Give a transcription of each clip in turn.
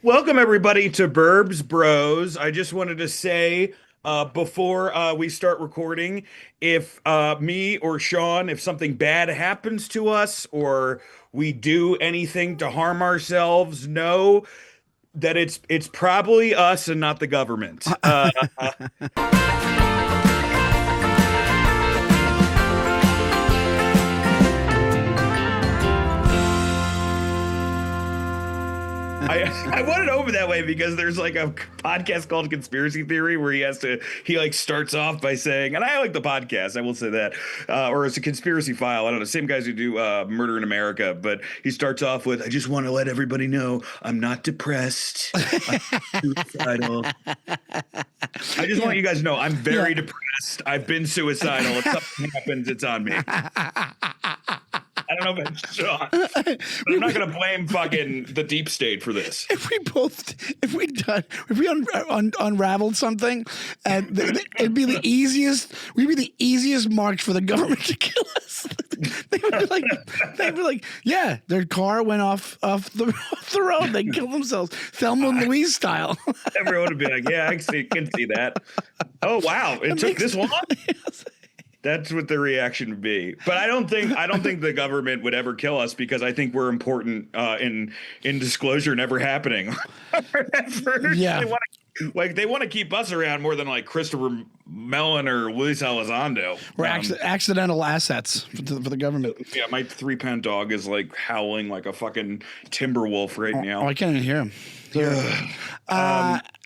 Welcome everybody to Burbs Bros. I just wanted to say before we start recording, if me or Sean, if something bad happens to us or we do anything to harm ourselves, know that it's probably us and not the government. I want it over that way because there's like a podcast called Conspiracy Theory where he like starts off by saying, and I like the podcast, I will say that, or it's a conspiracy file. I don't know, same guys who do Murder in America, but he starts off with, I just want to let everybody know I'm not depressed. I'm suicidal. I just want you guys to know I'm very depressed. I've been suicidal. If something happens, it's on me. I don't know if it's Sean, but I'm not going to blame fucking the deep state for this. If we unraveled something, and it'd be the easiest. We'd be the easiest marks for the government to kill us. they'd be like, yeah, their car went off the road. They killed themselves, Thelma and Louise style. Everyone would be like, yeah, I can see that. Oh wow, it took this long. That's what the reaction would be. But I don't think the government would ever kill us because I think we're important in disclosure never happening. Yeah. They want to keep us around more than like Christopher Mellon or Luis Elizondo. We're accidental assets for the government. Yeah, my 3-pound dog is like howling like a fucking timber wolf right now. Oh, I can't even hear him.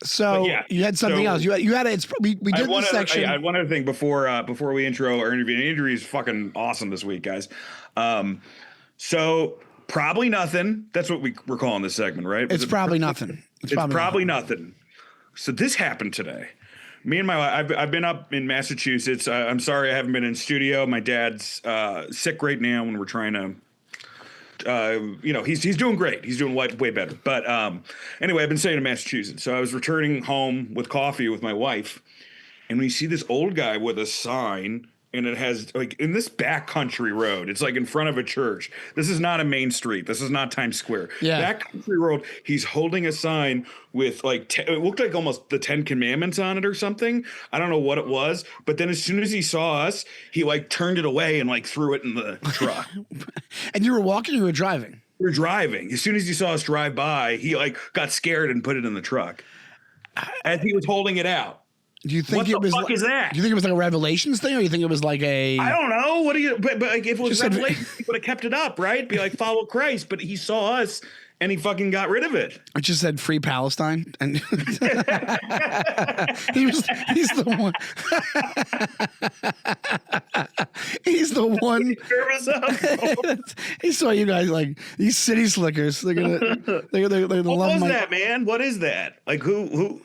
So you had something else. You had it. We did this section. I one other thing before we intro our interview. The interview is fucking awesome this week, guys. So probably nothing. That's what we're calling this segment, right? It's probably nothing. It's probably nothing. So this happened today. Me and my wife, I've been up in Massachusetts. I'm sorry I haven't been in studio. My dad's sick right now, and we're trying to. He's doing great. He's doing way better. But anyway, I've been staying in Massachusetts. So I was returning home with coffee with my wife, and we see this old guy with a sign, and it has like in this backcountry road. It's like in front of a church. This is not a main street. This is not Times Square. Yeah. Backcountry road. He's holding a sign with like it looked like almost the 10 Commandments on it or something. I don't know what it was. But then as soon as he saw us, he like turned it away and like threw it in the truck. And you were walking or you were driving? We were driving. As soon as he saw us drive by, he like got scared and put it in the truck as he was holding it out. Do you think what the fuck is that? Do you think it was like a Revelations thing, or you think it was like a? I don't know. What do you? But like, if it was Revelation, he would have kept it up, right? Be like, follow Christ. But he saw us, and he fucking got rid of it. It just said "Free Palestine," and he's the one. He's the one. He saw you guys like these city slickers. They're gonna what was that, man? What is that? Like who?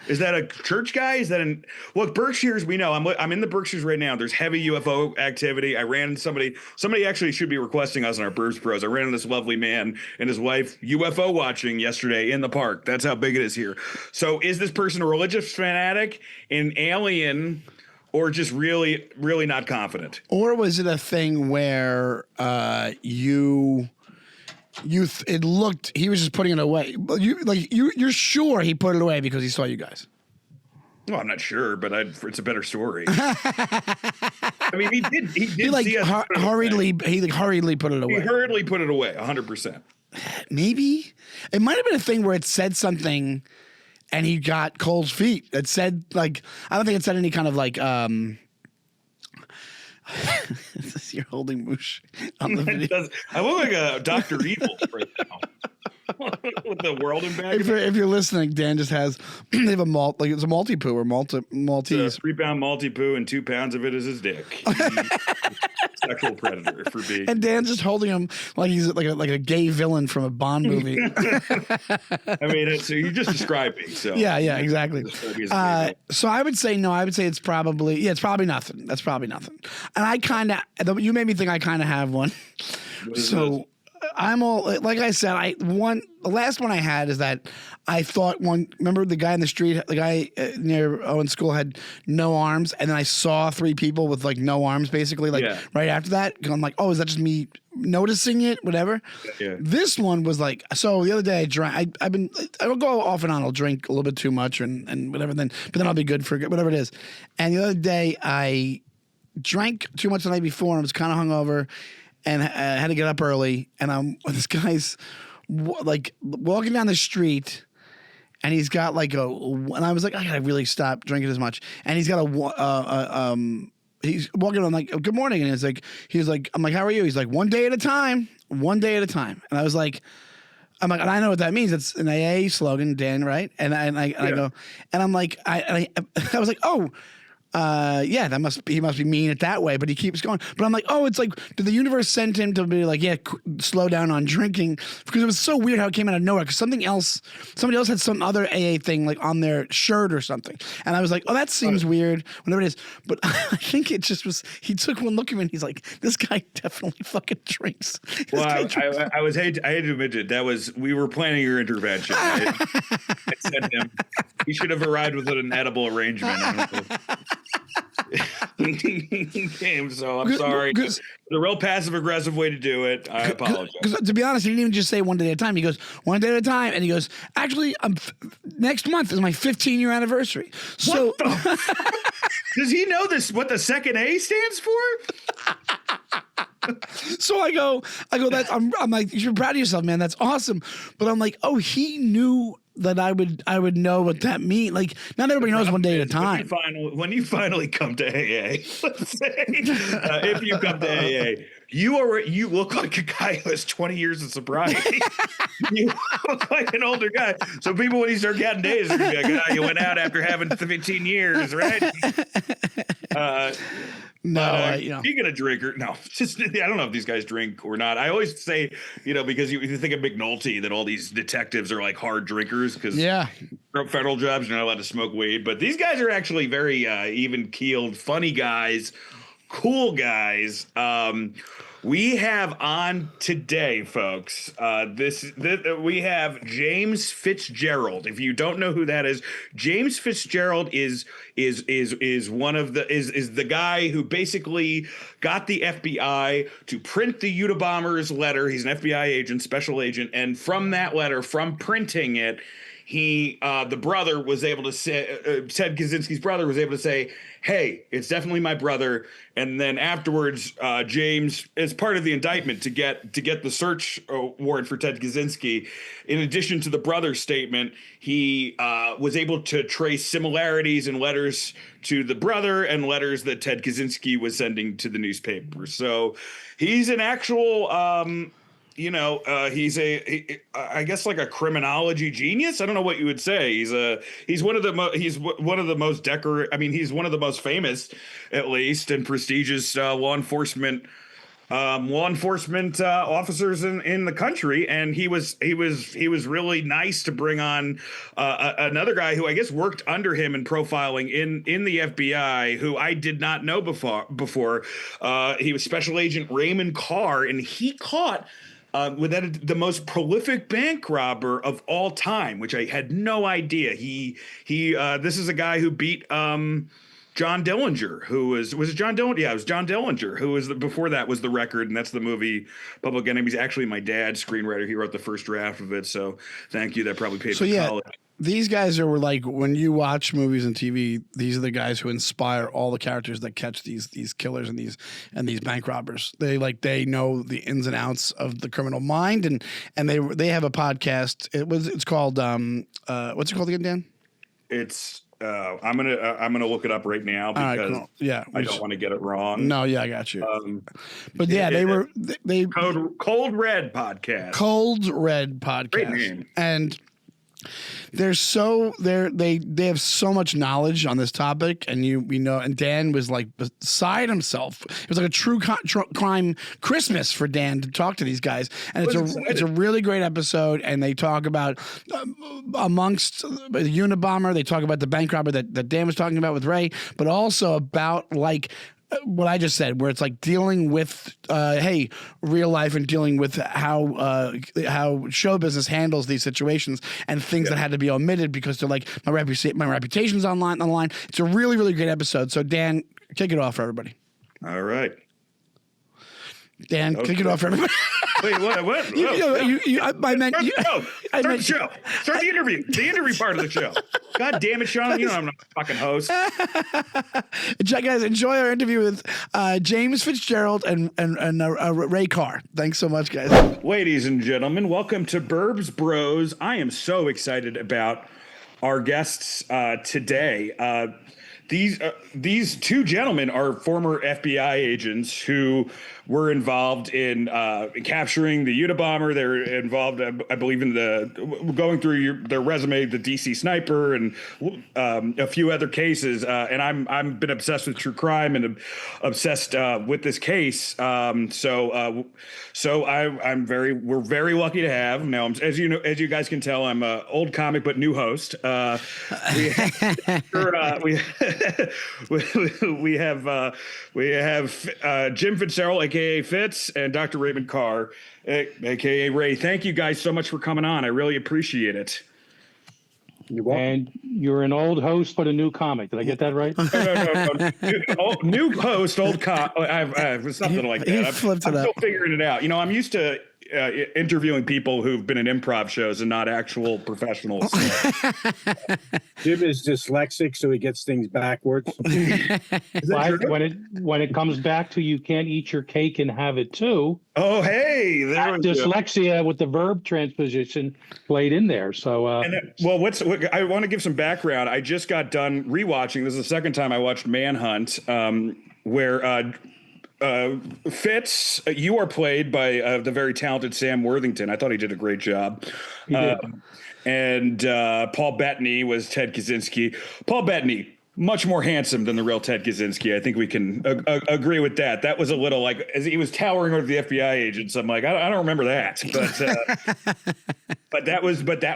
Is that a church guy? Is that Berkshires? We know I'm in the Berkshires right now. There's heavy UFO activity. I ran into somebody actually should be requesting us on our Burbs Bros. I ran into this lovely man and his wife UFO watching yesterday in the park. That's how big it is here. So is this person a religious fanatic, an alien, or just really, really not confident? Or was it a thing where it looked, he was just putting it away. But you're sure he put it away because he saw you guys. Well, I'm not sure, but it's a better story. I mean, he did like see us hurriedly put it away. He hurriedly put it away, 100%. Maybe it might have been a thing where it said something, and he got cold feet. It said like, I don't think it said any kind of like You're holding Moosh on the video. I look like a Dr. Evil right now. With the world in back. If you're listening, Dan just has they have it's a Maltipoo or Maltese. 3-pound Maltipoo and 2 pounds of it is his dick. Sexual predator for being. And Dan's just holding him like he's like a gay villain from a Bond movie. I mean, so you just described me. So yeah, exactly. So I would say no. I would say it's probably nothing. That's probably nothing. And you made me think I kind of have one. So I'm all like I said. The last one I had is that I thought remember the guy in the street, the guy near Owen's school had no arms, and then I saw 3 people with like no arms, basically, like right after that. I'm like, oh, is that just me noticing it? Whatever. Yeah. This one was like, so the other day I drank. I will go off and on. I'll drink a little bit too much and whatever. But then I'll be good for whatever it is. And the other day I drank too much the night before and I was kind of hungover. And I had to get up early, and this guy's like walking down the street, and he's got like and I was like, I gotta really stop drinking as much. And he's got he's walking on like, good morning, and he's like, I'm like, how are you? He's like, one day at a time. And I was like, and I know what that means. It's an AA slogan, Dan, right? And I go, and I'm like, I was like, oh. Yeah, he must be mean it that way, but he keeps going. But I'm like, oh, it's like, did the universe send him to be like, slow down on drinking? Because it was so weird how it came out of nowhere. Because somebody else had some other AA thing like on their shirt or something, and I was like, oh, that seems weird, whatever it is. But I think it just was. He took one look at me and he's like, this guy definitely fucking drinks. Well, I hate to admit it. We were planning your intervention. I said him. He should have arrived with an edible arrangement. So I'm sorry. The real passive aggressive way to do it. I apologize. Because to be honest, he didn't even just say one day at a time. He goes, one day at a time, and he goes, actually, next month is my 15-year anniversary. So does he know this? What the second A stands for? So I go. I'm like, you're proud of yourself, man. That's awesome. But I'm like, oh, he knew that I would know what that means. Like, not everybody knows one day at a time. When you finally come to AA, let's say, if you come to AA, you look like a guy who has 20 years of sobriety. You look like an older guy. So people, when you start counting days, they're gonna be like, oh, you went out after having 15 years, right? Speaking of drinker, I don't know if these guys drink or not. I always say, because you think of McNulty, that all these detectives are like hard drinkers because federal jobs, you're not allowed to smoke weed. But these guys are actually very even-keeled, funny guys, cool guys. We have on today, folks, we have James Fitzgerald. If you don't know who that is, James Fitzgerald is the guy who basically got the FBI to print the Unabomber's letter. He's an FBI agent, special agent, and from that letter, from printing it, the brother was able to say, Ted Kaczynski's brother was able to say, hey, it's definitely my brother. And then afterwards, James, as part of the indictment to get the search warrant for Ted Kaczynski, in addition to the brother's statement, he was able to trace similarities in letters to the brother and letters that Ted Kaczynski was sending to the newspaper. So he's an actual he's I guess like a criminology genius. I don't know what you would say. He's one of the most famous, at least, and prestigious law enforcement officers in the country. And he was really nice to bring on another guy who I guess worked under him in profiling in the FBI, who I did not know before. He was Special Agent Raymond Carr, and he caught the most prolific bank robber of all time, which I had no idea. This is a guy who beat John Dillinger, who was it John Dillinger? Yeah, it was John Dillinger, who was before that was The Record, and that's the movie Public Enemies. Actually, my dad's screenwriter. He wrote the first draft of it, so thank you. That probably paid for college. These guys are like, when you watch movies and TV, these are the guys who inspire all the characters that catch these killers and these bank robbers. They know the ins and outs of the criminal mind, and they have a podcast. It's called what's it called again, Dan? It's I'm gonna look it up right now because cool. Yeah, I don't want to get it wrong. No, yeah, I got you. But yeah, they Cold Red podcast. Cold Red podcast. Great name. And they have so much knowledge on this topic, and and Dan was like beside himself. It was like a true crime Christmas for Dan to talk to these guys, and it's a really great episode. And they talk about amongst the Unabomber, they talk about the bank robber that Dan was talking about with Ray, but also about like what I just said, where it's like dealing with real life and dealing with how show business handles these situations and things that had to be omitted because they're like my reputation's on the line. It's a really, really great episode. So Dan, kick it off for everybody. All right. Dan, kick it off for everybody. Wait, what? I meant you. Start the show. Start the interview. The interview part of the show. God damn it, Sean. You know I'm not a fucking host. Guys, enjoy our interview with James Fitzgerald and Ray Carr. Thanks so much, guys. Ladies and gentlemen, welcome to Burbs Bros. I am so excited about our guests today. These two gentlemen are former FBI agents who were involved in capturing the Unabomber. They're involved, I believe, in going through their resume, the DC Sniper, and a few other cases. And I'm been obsessed with true crime and obsessed with this case. So we're very lucky to have now. As you guys can tell, I'm an old comic but new host. We have Jim Fitzgerald, aka Fitz, and Dr. Raymond Carr, aka Ray. Thank you guys so much for coming on. I really appreciate it. You're welcome. And you're an old host, but a new comic. Did I get that right? No. New host, old comic. I've something like that. I'm still figuring it out. I'm used to interviewing people who've been in improv shows and not actual professionals. Jim is dyslexic, so he gets things backwards. When it comes back to you can't eat your cake and have it too. Oh, hey, dyslexia with the verb transposition played in there. So, I want to give some background. I just got done rewatching. This is the second time I watched Manhunt, where Fitz, you are played by the very talented Sam Worthington. I thought he did a great job. And Paul Bettany was Ted Kaczynski. Paul Bettany, much more handsome than the real Ted Kaczynski. I think we can agree with that. That was a little like, as he was towering over the FBI agents. I'm like, I don't remember that, but that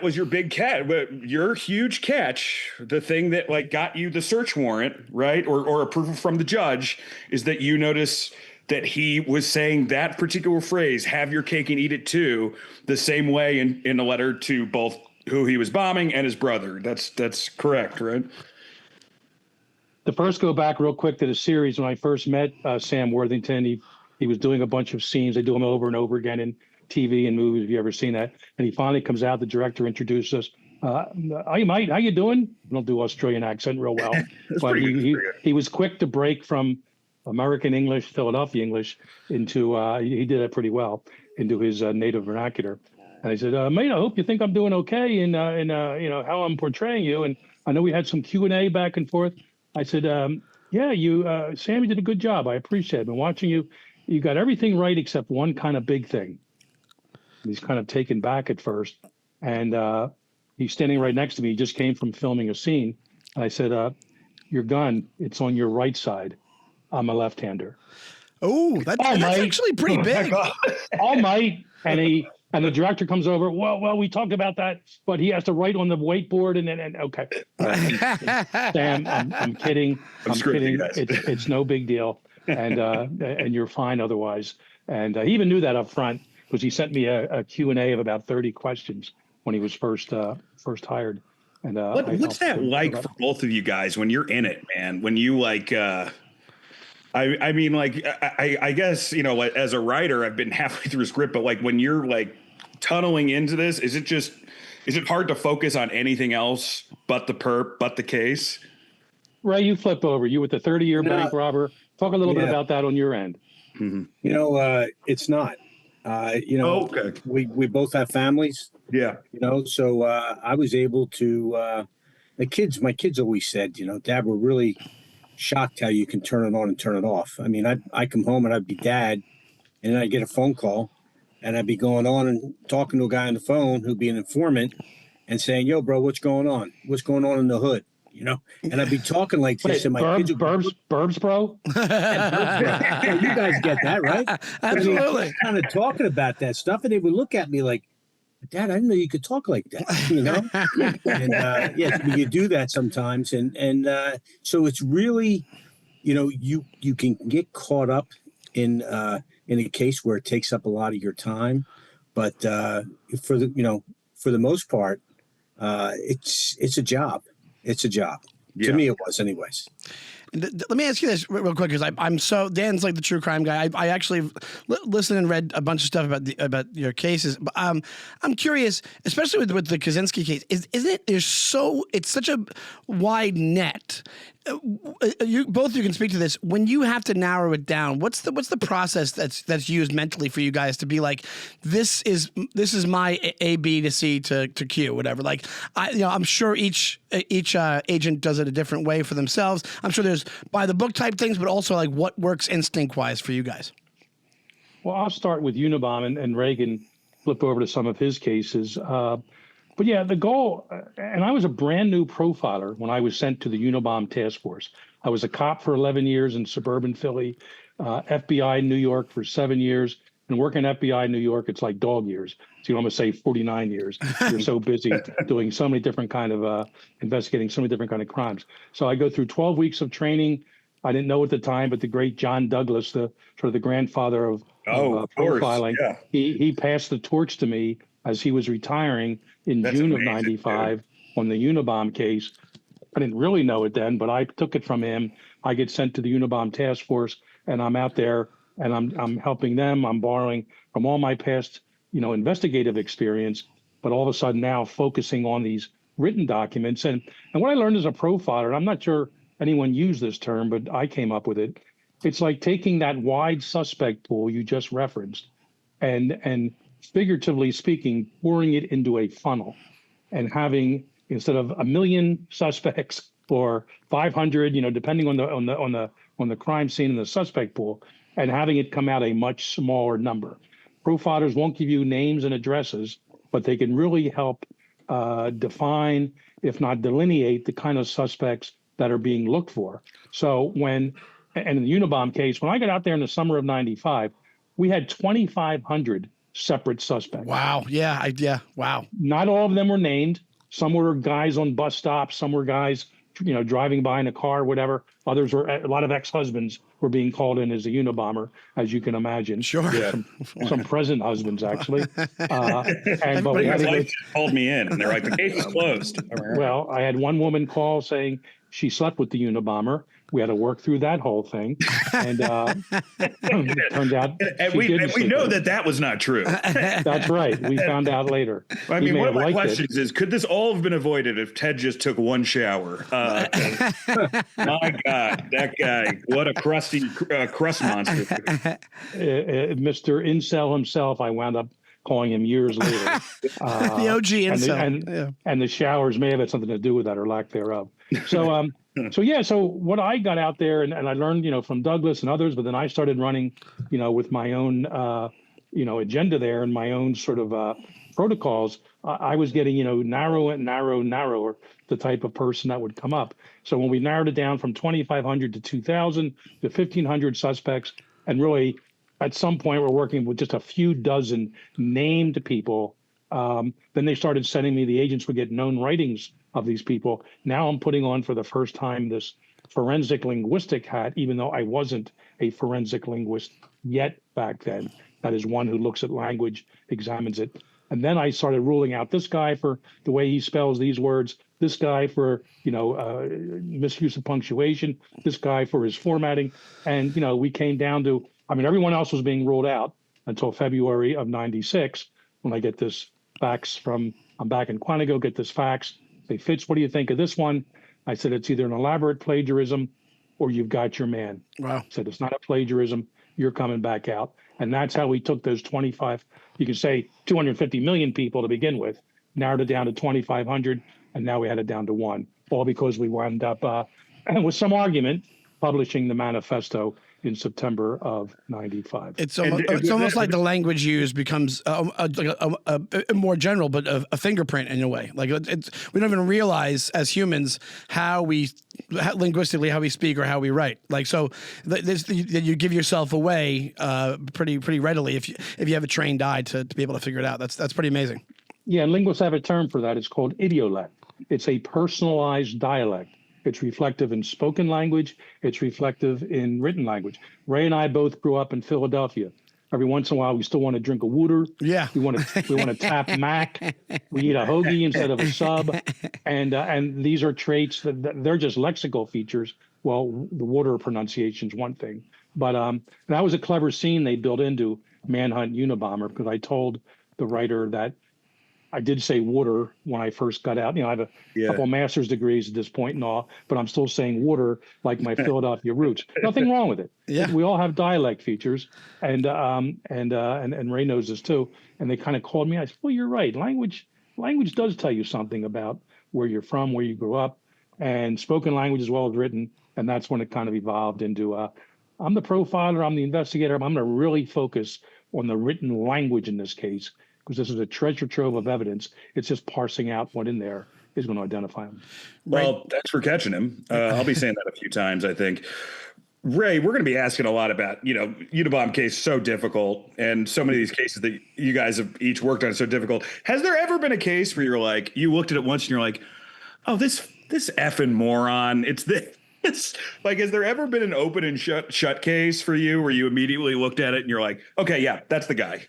was your big catch, your huge catch. The thing that got you the search warrant, right, or approval from the judge, is that you notice that he was saying that particular phrase, "Have your cake and eat it too," the same way in a letter to both who he was bombing and his brother. That's correct, right? To first go back real quick to the series, when I first met Sam Worthington, he was doing a bunch of scenes. They do them over and over again in TV and movies, if you ever seen that. And he finally comes out, the director introduced us. Hey, mate, how you doing? I don't do Australian accent real well. But he was quick to break from American English, Philadelphia English, into, he did that pretty well, into his native vernacular. And I said, mate, I hope you think I'm doing okay in how I'm portraying you. And I know we had some Q&A back and forth. I said, Sam, you did a good job. I appreciate it. I've been watching you. You got everything right except one kind of big thing. He's kind of taken back at first. And he's standing right next to me. He just came from filming a scene. And I said, your gun, it's on your right side. I'm a left-hander. Oh, that's actually pretty big. All might. And the director comes over. Well, we talked about that, but he has to write on the whiteboard. And okay, Sam, I'm kidding. I'm kidding. It's no big deal, and you're fine otherwise. And he even knew that up front because he sent me a Q&A of about 30 questions when he was first hired. And what's that like for both of you guys when you're in it, man? When you I guess, as a writer, I've been halfway through a script, but when you're tunneling into this, is it hard to focus on anything else but the perp, but the case? Ray, you flip over. You with the 30-year bank robber. Talk a little bit about that on your end. Mm-hmm. It's not. Okay. We both have families. Yeah. So I was able to. My kids always said, Dad, we're really shocked how you can turn it on and turn it off. I mean, I come home and I'd be Dad, and then I'd get a phone call, and I'd be going on and talking to a guy on the phone who'd be an informant and saying, "Yo, bro, what's going on? What's going on in the hood?" And I'd be talking like this, and my kids would Burbs Bro. Yeah, you guys get that, right? Absolutely. Kind of talking about that stuff, and they would look at me like, "Dad, I didn't know you could talk like that." And you do that sometimes, and so it's really you can get caught up in a case where it takes up a lot of your time, but for the most part, it's a job. It's a job. Yeah. To me, it was, anyways. Let me ask you this real quick, because I'm so Dan's like the true crime guy. I actually listened and read a bunch of stuff about your cases. But I'm curious, especially with the Kaczynski case. Isn't it? It's such a wide net. You can speak to this. When you have to narrow it down, what's the process that's used mentally for you guys to be like, this is my A, B to C to Q, whatever. Like I'm sure each agent does it a different way for themselves. I'm sure there's by the book type things, but also like what works instinct wise for you guys. Well, I'll start with Unabomber and Reagan flip over to some of his cases. But yeah, the goal, and I was a brand new profiler when I was sent to the Unabomber task force. I was a cop for 11 years in suburban Philly, FBI New York for 7 years, and working at FBI New York, it's like dog years. So you almost say 49 years. You're so busy doing so many different kind of, investigating so many different kind of crimes. So I go through 12 weeks of training. I didn't know at the time, but the great John Douglas, the grandfather of profiling, yeah. he passed the torch to me as he was retiring in June of '95 on the Unabomber case. I didn't really know it then, but I took it from him. I get sent to the Unabomber task force, and I'm out there, and I'm helping them. I'm borrowing from all my past, investigative experience, but all of a sudden now focusing on these written documents. And what I learned as a profiler, and I'm not sure anyone used this term, but I came up with it. It's like taking that wide suspect pool you just referenced, and figuratively speaking, pouring it into a funnel, and having, instead of 1 million suspects or 500, depending on the crime scene and the suspect pool, and having it come out a much smaller number. Profilers won't give you names and addresses, but they can really help define, if not delineate, the kind of suspects that are being looked for. So and in the Unabomber case, when I got out there in the summer of '95, we had 2,500 separate suspects. Wow. Yeah. Wow. Not all of them were named. Some were guys on bus stops. Some were guys, driving by in a car, whatever. Others were, a lot of ex-husbands were being called in as a Unabomber, as you can imagine. Sure. Yeah. Some present husbands, actually. But we had to called me in, and they're like, the case is closed. Well, I had one woman call saying she slept with the Unabomber. We had to work through that whole thing, and it turned out we know that was not true. That's right. We found out later. I mean, one of my questions is, could this all have been avoided if Ted just took one shower? My God, that guy, what a crusty crust monster. Mr. Incel himself, I wound up calling him years later. The OG Incel. And the showers may have had something to do with that, or lack thereof. So, so what I got out there, and I learned, from Douglas and others, but then I started running, with my own, agenda there and my own sort of protocols. I was getting, narrower, the type of person that would come up. So when we narrowed it down from 2,500 to 2,000 to 1,500 suspects, and really at some point we're working with just a few dozen named people. Then they started sending me, the agents would get known writings of these people. Now I'm putting on for the first time this forensic linguistic hat, even though I wasn't a forensic linguist yet back then. That is one who looks at language, examines it. And then I started ruling out this guy for the way he spells these words, this guy for, misuse of punctuation, this guy for his formatting. And, we came down to, everyone else was being ruled out until February of '96, when I get this fax I'm back in Quantico, get this fax. Say, Fitz, what do you think of this one? I said, it's either an elaborate plagiarism or you've got your man. Wow. I said, it's not a plagiarism. You're coming back out. And that's how we took those 25, you could say 250 million people to begin with, narrowed it down to 2,500, and now we had it down to 1, all because we wound up, with some argument, publishing the manifesto in September of '95. It's almost like the language used becomes more general, but a fingerprint in a way. Like we don't even realize as humans linguistically how we speak or how we write. Like so, you give yourself away pretty readily if you have a trained eye to be able to figure it out. That's pretty amazing. Yeah, and linguists have a term for that. It's called idiolect. It's a personalized dialect. It's reflective in spoken language. It's reflective in written language. Ray and I both grew up in Philadelphia. Every once in a while, we still want to drink a Wooter. Yeah. We want to tap Mac. We eat a hoagie instead of a sub. And these are traits that they're just lexical features. Well, the Wooter pronunciation is one thing. But that was a clever scene they built into Manhunt Unabomber, because I told the writer that I did say water when I first got out. I have a couple master's degrees at this point and all, but I'm still saying water like my Philadelphia roots. Nothing wrong with it. Yeah. We all have dialect features, and Ray knows this too. And they kind of called me. I said, "Well, you're right. Language does tell you something about where you're from, where you grew up, and spoken language as well as written." And that's when it kind of evolved into I'm the profiler, I'm the investigator. I'm going to really focus on the written language in this case, because this is a treasure trove of evidence. It's just parsing out what in there is going to identify him. Well, thanks for catching him. I'll be saying that a few times, I think. Ray, we're going to be asking a lot about, Unabomb case, so difficult, and so many of these cases that you guys have each worked on are so difficult. Has there ever been a case where you're like, you looked at it once and you're like, oh, this effing moron, it's this. Like, has there ever been an open and shut case for you where you immediately looked at it and you're like, okay, yeah, that's the guy?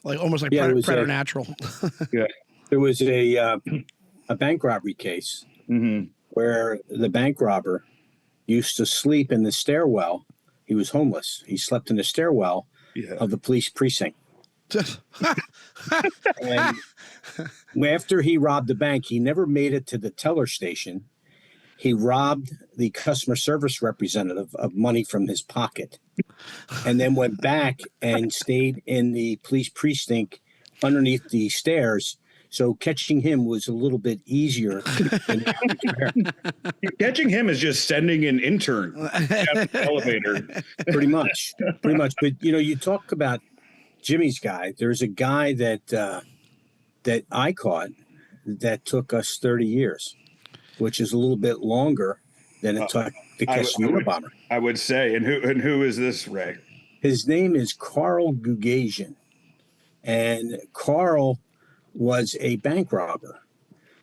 Like almost like preternatural. Yeah. There was a bank robbery case where the bank robber used to sleep in the stairwell. He was homeless. He slept in the stairwell of the police precinct. And after he robbed the bank, he never made it to the teller station. He robbed the customer service representative of money from his pocket, and then went back and stayed in the police precinct underneath the stairs. So catching him was a little bit easier. Catching him is just sending an intern down the elevator. Pretty much. But, you talk about Jimmy's guy. There's a guy that I caught that took us 30 years. Which is a little bit longer than it took to catch the Unabomber. I would say. And who is this, Ray? His name is Carl Gugasian. And Carl was a bank robber.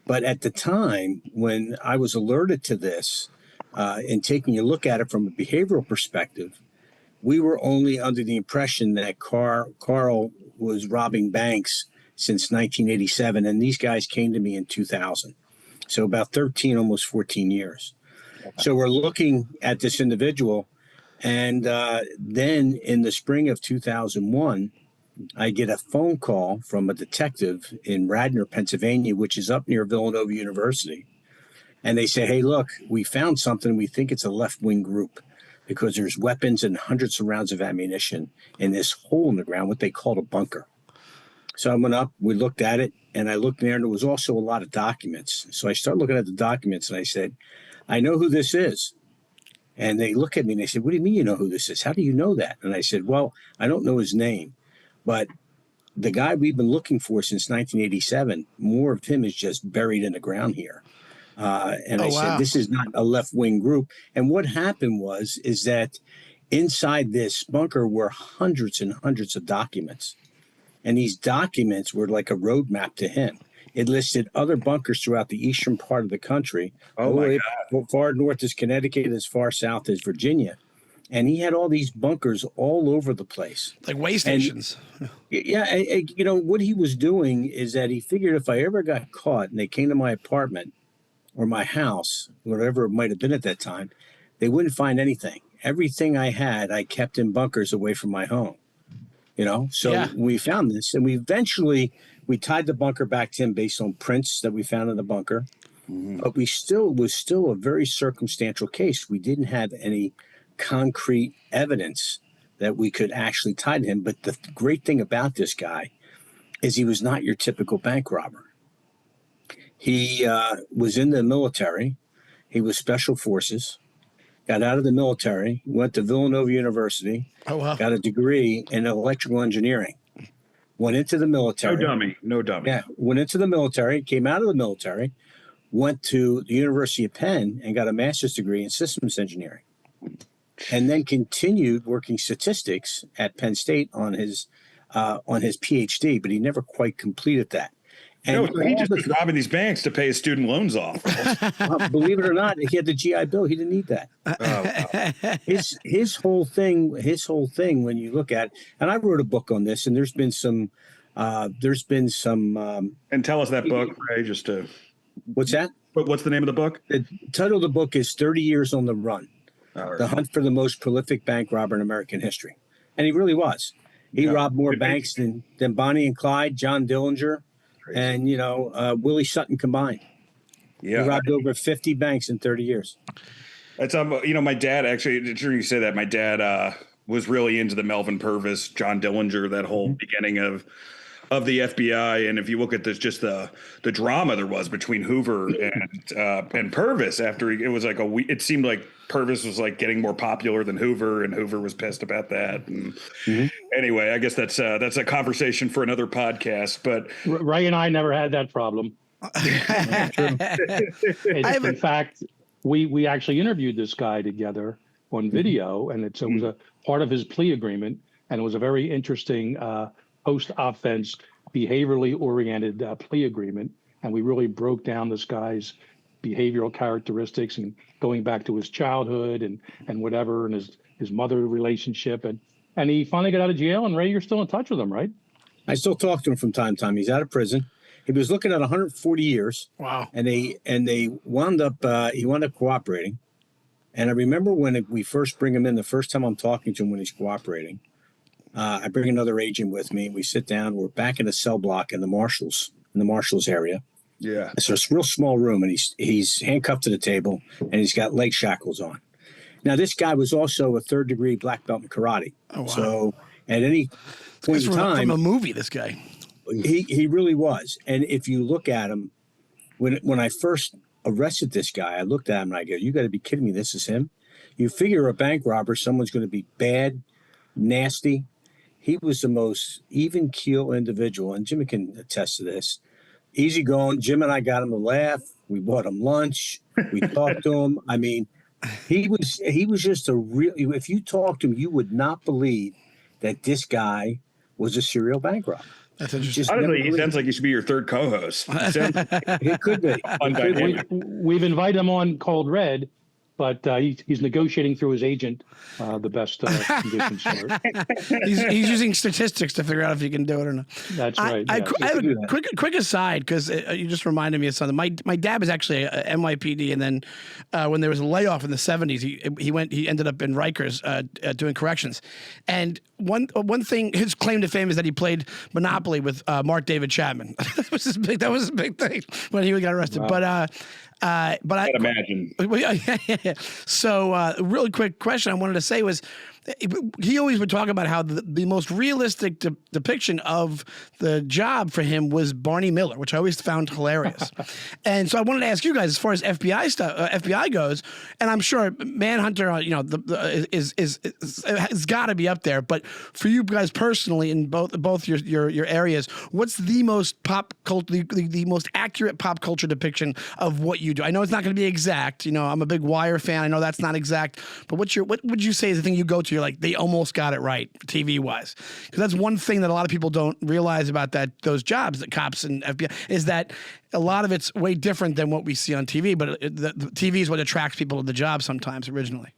But at the time when I was alerted to this and taking a look at it from a behavioral perspective, we were only under the impression that Carl was robbing banks since 1987. And these guys came to me in 2000. So about 13, almost 14 years. So we're looking at this individual. And then in the spring of 2001, I get a phone call from a detective in Radnor, Pennsylvania, which is up near Villanova University. And they say, hey, look, we found something. We think it's a left-wing group because there's weapons and hundreds of rounds of ammunition in this hole in the ground, what they called a bunker. So I went up, we looked at it, and I looked there, and there was also a lot of documents. So I started looking at the documents, and I said, I know who this is. And they look at me, and they said, what do you mean you know who this is? How do you know that? And I said, well, I don't know his name, but the guy we've been looking for since 1987, more of him is just buried in the ground here. I said, this is not a left-wing group. And what happened is that inside this bunker were hundreds and hundreds of documents. And these documents were like a roadmap to him. It listed other bunkers throughout the eastern part of the country. Oh, my God. As far north as Connecticut, as far south as Virginia. And he had all these bunkers all over the place. Like way stations. And, what he was doing is that he figured if I ever got caught and they came to my apartment or my house, whatever it might have been at that time, they wouldn't find anything. Everything I had, I kept in bunkers away from my home. We found this, and we tied the bunker back to him based on prints that we found in the bunker. Mm-hmm. But was still a very circumstantial case. We didn't have any concrete evidence that we could actually tie to him. But the great thing about this guy is he was not your typical bank robber. He was in the military. He was special forces. Got out of the military, went to Villanova University, got a degree in electrical engineering, went into the military. No dummy. Yeah, went into the military, came out of the military, went to the University of Penn and got a master's degree in systems engineering, and then continued working statistics at Penn State on his PhD, but he never quite completed that. No, so he just was robbing these banks to pay his student loans off. Believe it or not, he had the GI Bill. He didn't need that. Oh, wow. His whole thing. When you look at, and I wrote a book on this, and there's been some. And tell us that book, Ray. Just to. What's that? What's the name of the book? The title of the book is 30 Years on the Run: Right. The Hunt for the Most Prolific Bank Robber in American History. And he really was. He robbed more banks than Bonnie and Clyde, John Dillinger, and Willie Sutton combined. Yeah, he robbed over 50 banks in 30 years. That's my dad actually. Sure, you say that. My dad was really into the Melvin Purvis, John Dillinger, that whole beginning of the FBI. And if you look at this, just the drama there was between Hoover and Purvis after it was like it seemed like Purvis was like getting more popular than Hoover, and Hoover was pissed about that. And anyway, I guess that's a conversation for another podcast. But Ray and I never had that problem. In fact, we actually interviewed this guy together on video, and it was a part of his plea agreement, and it was a very interesting post-offense, behaviorally oriented plea agreement, and we really broke down this guy's behavioral characteristics and going back to his childhood and whatever, and his mother relationship, and he finally got out of jail. And Ray, you're still in touch with him, right? I still talk to him from time to time. He's out of prison. He was looking at 140 years. Wow. And they wound up he wound up cooperating. And I remember when we first bring him in, the first time I'm talking to him when he's cooperating, I bring another agent with me. We sit down. We're back in a cell block in the Marshals area. yeah, It's a real small room, and he's handcuffed to the table, and he's got leg shackles on. Now, this guy was also a third-degree black belt in karate. Oh, wow. So at any point in time, from a movie, this guy. he really was. And if you look at him, when I first arrested this guy, I looked at him and I go, "You got to be kidding me! This is him." You figure a bank robber, someone's going to be bad, nasty. He was the most even keel individual, and Jimmy can attest to this. Easy going. Jim and I got him to laugh. We bought him lunch. We talked to him. I mean, he was just a real. If you talked to him, you would not believe that this guy was a serial bank robber. That's interesting. Honestly, he sounds like he should be your third co-host. It could be. We've invited him on Cold Red, but he's negotiating through his agent the best conditions for it. He's using statistics to figure out if he can do it or not. That's right. I have a quick aside, because you just reminded me of something. My dad was actually a NYPD, and then when there was a layoff in the 70s, he ended up in Rikers doing corrections. And one thing, his claim to fame is that he played Monopoly with Mark David Chapman. That was his big thing when he got arrested. Wow. But I imagine. So, really quick question I wanted to say was, he always would talk about how the most realistic depiction of the job for him was Barney Miller, which I always found hilarious. And so I wanted to ask you guys, as far as FBI stuff, FBI goes, and I'm sure Manhunter, has got to be up there. But for you guys personally, in both your areas, what's the most pop culture, the most accurate pop culture depiction of what you do? I know it's not going to be exact. I'm a big Wire fan. I know that's not exact. But what would you say is the thing you go to? You're like, they almost got it right, TV wise, because that's one thing that a lot of people don't realize about those jobs, that cops and FBI, is that a lot of it's way different than what we see on TV. But the TV is what attracts people to the job sometimes originally.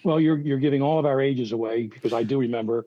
Well, you're giving all of our ages away, because I do remember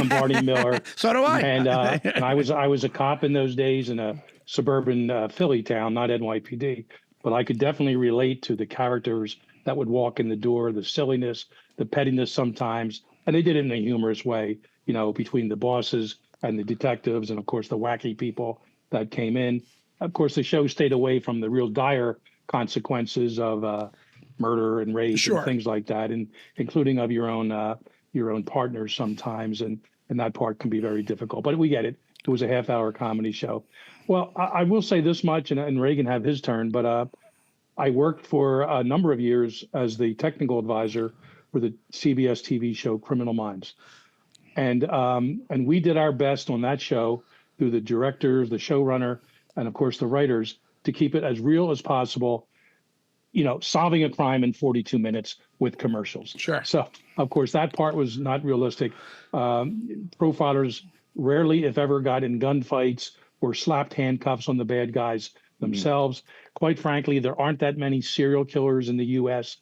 Barney Miller. So do I. And I was a cop in those days in a suburban Philly town, not NYPD, but I could definitely relate to the characters that would walk in the door, the silliness, the pettiness sometimes, and they did it in a humorous way, between the bosses and the detectives, and of course the wacky people that came in. Of course, the show stayed away from the real dire consequences of murder and rape and things like that, and including of your own partners sometimes, and that part can be very difficult. But we get it. It was a half-hour comedy show. Well, I will say this much, and Reagan have his turn, but I worked for a number of years as the technical advisor for the CBS TV show Criminal Minds. And we did our best on that show through the directors, the showrunner, and of course the writers, to keep it as real as possible, solving a crime in 42 minutes with commercials. Sure. So, of course, that part was not realistic. Profilers rarely, if ever, got in gunfights or slapped handcuffs on the bad guys themselves. Quite frankly, there aren't that many serial killers in the U.S.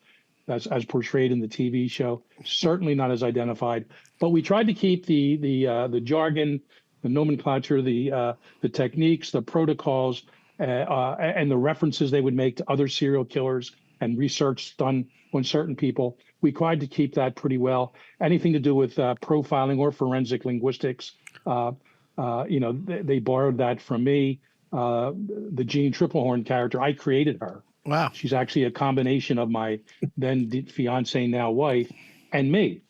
as portrayed in the TV show. Certainly not as identified. But we tried to keep the jargon, the nomenclature, the techniques, the protocols, and the references they would make to other serial killers and research done on certain people. We tried to keep that pretty well. Anything to do with profiling or forensic linguistics, they borrowed that from me. The Jean Triplehorn character, I created her. Wow. She's actually a combination of my then fiance, now wife, and me.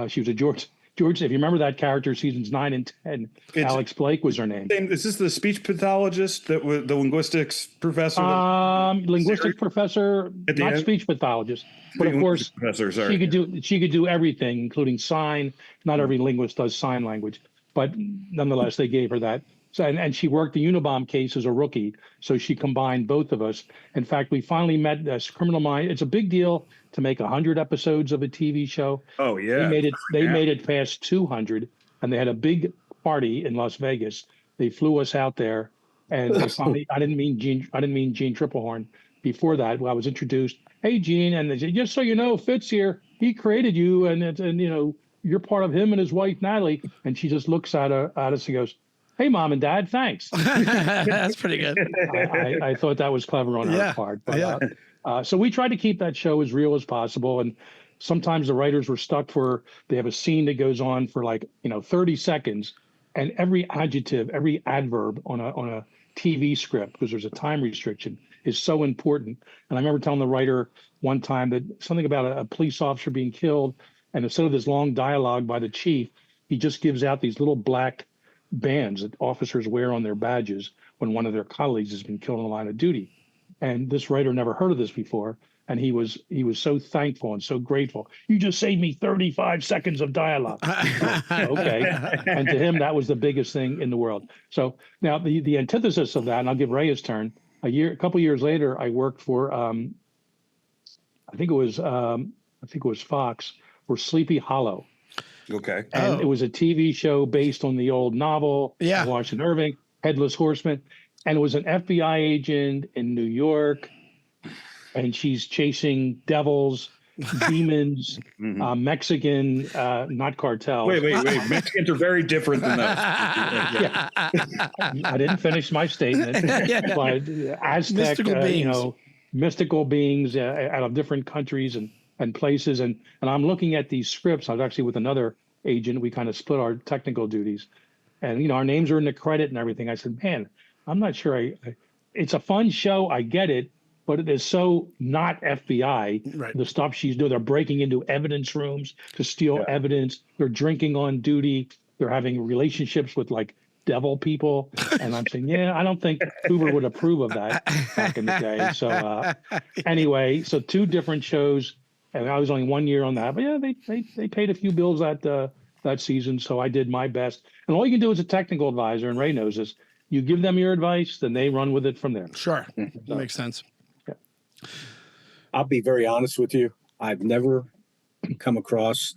She was a George. If you remember that character, seasons 9 and 10, Alex Blake was her name. Is this the speech pathologist that was the linguistics professor? Linguistics professor, not speech pathologist, but of course, professor, sorry. She could do everything, including sign. Not every linguist does sign language, but nonetheless, they gave her that. So, and she worked the Unabomb case as a rookie, so she combined both of us. In fact, we finally met as Criminal Minds. It's a big deal to make 100 episodes of a TV show. Oh yeah, they made it past 200, and they had a big party in Las Vegas. They flew us out there, and they finally. I didn't mean Jean Triplehorn. Before that, I was introduced. Hey, Jean, and they said, just so you know, Fitz here. He created you, and you're part of him and his wife Natalie. And she just looks at us and goes, "Hey, Mom and Dad, thanks." That's pretty good. I thought that was clever on her part. But, so we tried to keep that show as real as possible. And sometimes the writers were stuck they have a scene that goes on for 30 seconds. And every adjective, every adverb on a TV script, because there's a time restriction, is so important. And I remember telling the writer one time that something about a police officer being killed. And instead of this long dialogue by the chief, he just gives out these little black bands that officers wear on their badges when one of their colleagues has been killed in the line of duty. And this writer never heard of this before, and he was so thankful and so grateful. You just saved me 35 seconds of dialogue. Okay. And to him, that was the biggest thing in the world. So now the antithesis of that, and I'll give Ray his turn. A couple years later, I worked for I think it was Fox, for Sleepy Hollow. Okay. And it was a TV show based on the old novel, Washington Irving, Headless Horseman. And it was an FBI agent in New York. And she's chasing devils, demons, Mexican, not cartels. Wait. Mexicans are very different than those. I didn't finish my statement. But Aztec, mystical beings out of different countries and places. And I'm looking at these scripts. I was actually with another agent. We kind of split our technical duties. And, our names are in the credit and everything. I said, man, I'm not sure. It's a fun show. I get it. But it is so not FBI. Right. The stuff she's doing. They're breaking into evidence rooms to steal evidence. They're drinking on duty. They're having relationships with devil people. And I'm saying, I don't think Hoover would approve of that back in the day. So anyway, so two different shows. And I was only 1 year on that. But they paid a few bills that season. So I did my best. And all you can do as a technical advisor, and Ray knows this, you give them your advice, then they run with it from there. Sure. That makes sense. I'll be very honest with you. I've never come across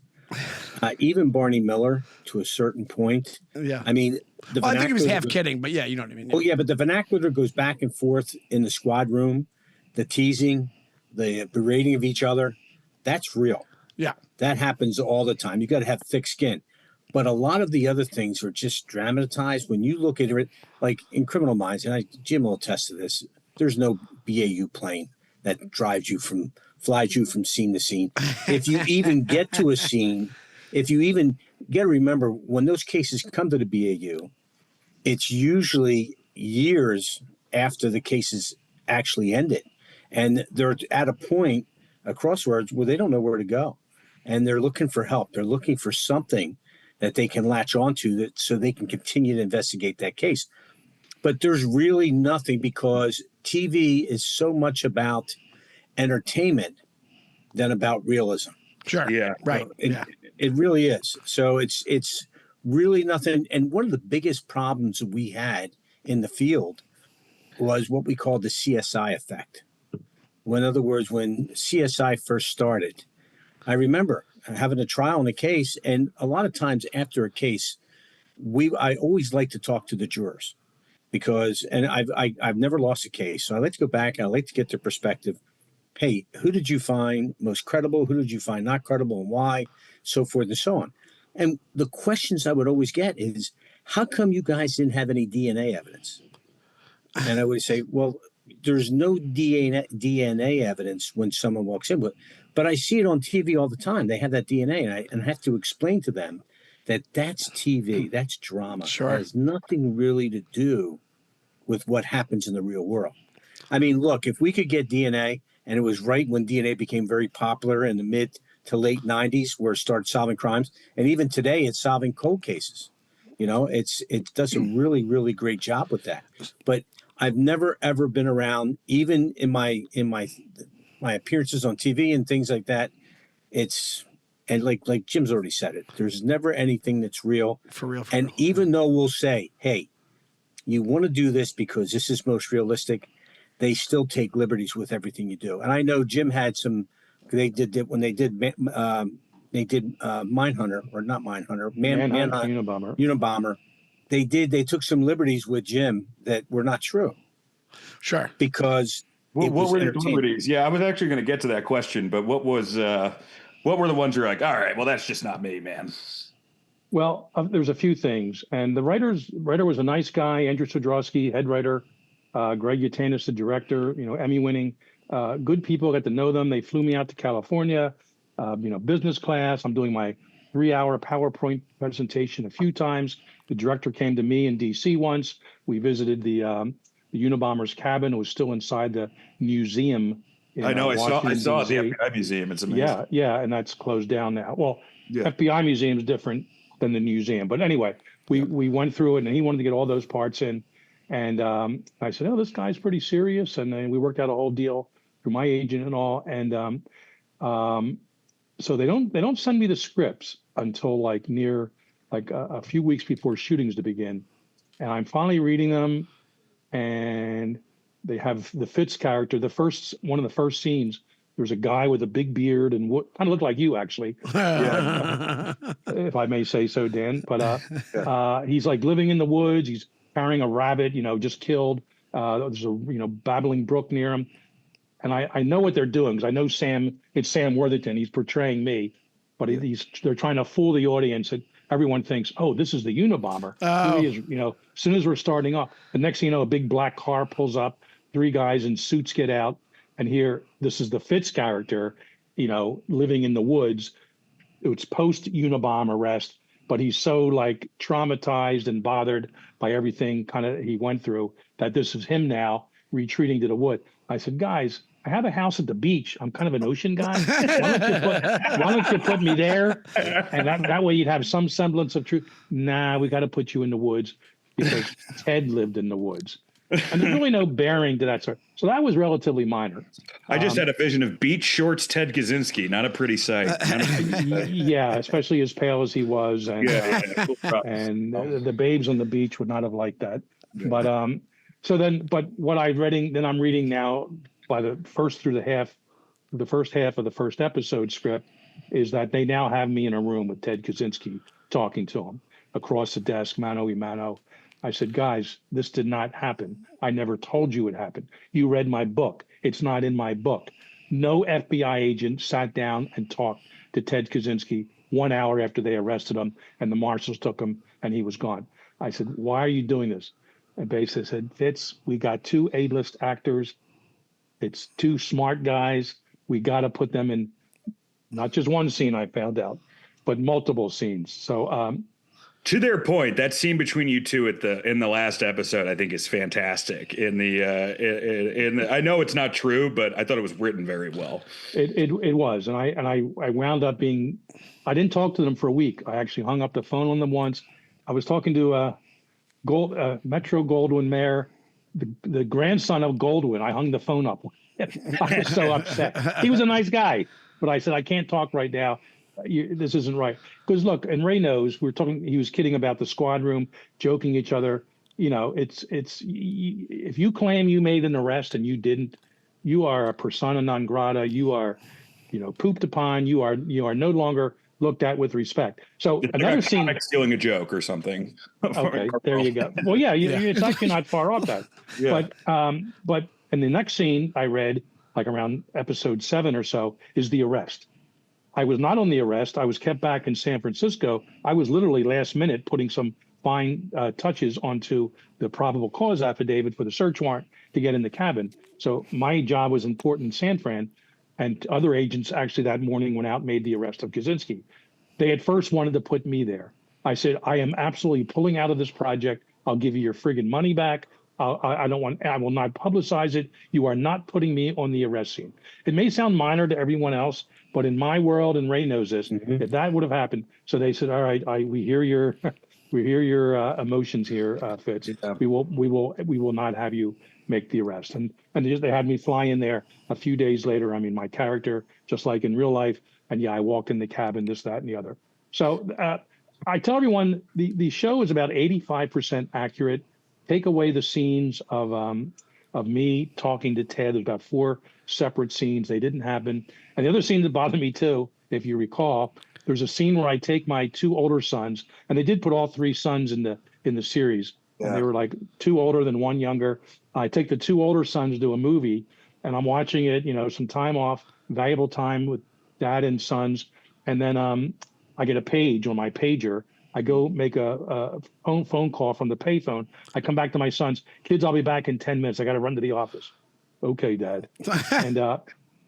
even Barney Miller to a certain point. Yeah. I mean, I think he was half kidding, but you know what I mean. Oh, yeah, but the vernacular goes back and forth in the squad room, the teasing, the berating of each other. That's real. Yeah. That happens all the time. You got to have thick skin. But a lot of the other things are just dramatized. When you look at it, like in Criminal Minds, and Jim will attest to this, there's no BAU plane that flies you from scene to scene. If you even get to a scene, if you even got to remember when those cases come to the BAU, it's usually years after the cases actually ended. And they're at a point, a crossroads, where they don't know where to go. And they're looking for help. They're looking for something that they can latch onto so they can continue to investigate that case. But there's really nothing, because TV is so much about entertainment than about realism. Sure. Yeah. Right. It really is. So it's really nothing. And one of the biggest problems that we had in the field was what we call the CSI effect. In other words, when CSI first started, I remember having a trial in a case, and a lot of times after a case, I always like to talk to the jurors. because, and I've never lost a case. So I like to go back and I like to get their perspective. Hey, who did you find most credible? Who did you find not credible, and why? So forth and so on. And the questions I would always get is, how come you guys didn't have any DNA evidence? And I would say, well, there's no DNA evidence when someone walks in, but I see it on TV all the time. They have that DNA, and I have to explain to them that that's TV, that's drama. Sure. It has nothing really to do with what happens in the real world. I mean, look, if we could get DNA, and it was right when DNA became very popular in the mid to late 90s, where it started solving crimes, and even today it's solving cold cases. You know, it does a really, really great job with that. But I've never ever been around, even in my appearances on TV and things like that. And like Jim's already said it, there's never anything that's real. For real. And even though we'll say, hey, you want to do this because this is most realistic, they still take liberties with everything you do. And I know Jim had some. They did when they did Mindhunter, or not Mindhunter, Manhunt, Unabomber. They took some liberties with Jim that were not true. Sure. Because what were the liberties? Yeah, I was actually going to get to that question, but what were the ones you're like, all right, well, that's just not me, man. Well, there's a few things, and the writer was a nice guy, Andrew Sodrowski, head writer, Greg Yutanis, the director, Emmy-winning, good people. Got to know them. They flew me out to California, business class. I'm doing my 3-hour PowerPoint presentation a few times. The director came to me in D.C. once. We visited the Unabomber's cabin. It was still inside the museum. I know. I saw the DC. FBI museum. It's amazing. Yeah, and that's closed down now. Well, yeah. FBI museum is different than the museum. But anyway, we went through it, and he wanted to get all those parts in. And I said, oh, this guy's pretty serious. And then we worked out a whole deal through my agent and all. And so they don't send me the scripts until a few weeks before shootings to begin. And I'm finally reading them, and they have the Fitz character. One of the first scenes, there's a guy with a big beard and kind of looked like you, actually, if I may say so, Dan. But he's like living in the woods. He's carrying a rabbit, just killed. There's a babbling brook near him, and I know what they're doing because I know Sam. It's Sam Worthington. He's portraying me, but they're trying to fool the audience. And everyone thinks, oh, this is the Unabomber. Oh. Here he is, as soon as we're starting off, the next thing you know, a big black car pulls up. 3 guys in suits get out, and here, this is the Fitz character, living in the woods. It's post Unabomber arrest, but he's so traumatized and bothered by everything he went through that this is him now retreating to the wood. I said, guys, I have a house at the beach. I'm kind of an ocean guy. Why don't you put me there? And that way you'd have some semblance of truth. Nah, we got to put you in the woods because Ted lived in the woods. And there's really no bearing to that sort. So that was relatively minor. I just had a vision of beach shorts Ted Kaczynski. Not a pretty sight. Yeah, especially as pale as he was. And, and the babes on the beach would not have liked that. Yeah. But what I'm reading now by the first half of the first episode script is that they now have me in a room with Ted Kaczynski talking to him across the desk, mano a mano. I said, guys, this did not happen. I never told you it happened. You read my book. It's not in my book. No FBI agent sat down and talked to Ted Kaczynski 1 hour after they arrested him and the marshals took him and he was gone. I said, why are you doing this? And basically said, Fitz, we got 2 A-list actors. It's 2 smart guys. We got to put them in not just one scene, I found out, but multiple scenes. So, to their point, that scene between you two in the last episode, I think, is fantastic. I know it's not true, but I thought it was written very well. It was, and I wound up being. I didn't talk to them for a week. I actually hung up the phone on them once. I was talking to Metro Goldwyn Mayer, the grandson of Goldwyn. I hung the phone up. I was so upset. He was a nice guy, but I said I can't talk right now. This isn't right. Because look, and Ray knows we're talking. He was kidding about the squad room, joking each other. It's if you claim you made an arrest and you didn't, you are a persona non grata. You are, pooped upon. You are no longer looked at with respect. So another like a scene, comic stealing a joke or something. okay, there you go. Well, yeah, it's actually not far off that. Yeah. But in the next scene I read, like around episode 7 or so, is the arrest. I was not on the arrest. I was kept back in San Francisco. I was literally last minute putting some fine touches onto the probable cause affidavit for the search warrant to get in the cabin. So my job was important in San Fran, and other agents actually that morning went out and made the arrest of Kaczynski. They at first wanted to put me there. I said, I am absolutely pulling out of this project. I'll give you your friggin' money back. I will not publicize it. You are not putting me on the arrest scene. It may sound minor to everyone else, but in my world, and Ray knows this, if that would have happened, so they said, all right, we hear your, we hear your emotions here, Fitz. Yeah. We will not have you make the arrest. And they had me fly in there a few days later. I mean, my character, just like in real life. And yeah, I walked in the cabin, this, that, and the other. So I tell everyone the show is about 85% accurate. Take away the scenes of me talking to Ted. There's about 4 separate scenes. They didn't happen. And the other scene that bothered me too, if you recall, there's a scene where I take my 2 older sons, and they did put all 3 sons in the series. Yeah. And they were like 2 older than 1 younger. I take the 2 older sons to a movie, and I'm watching it, some time off, valuable time with dad and sons. And then I get a page on my pager. I go make a phone call from the payphone. I come back to my sons. Kids, I'll be back in 10 minutes. I got to run to the office. Okay, Dad.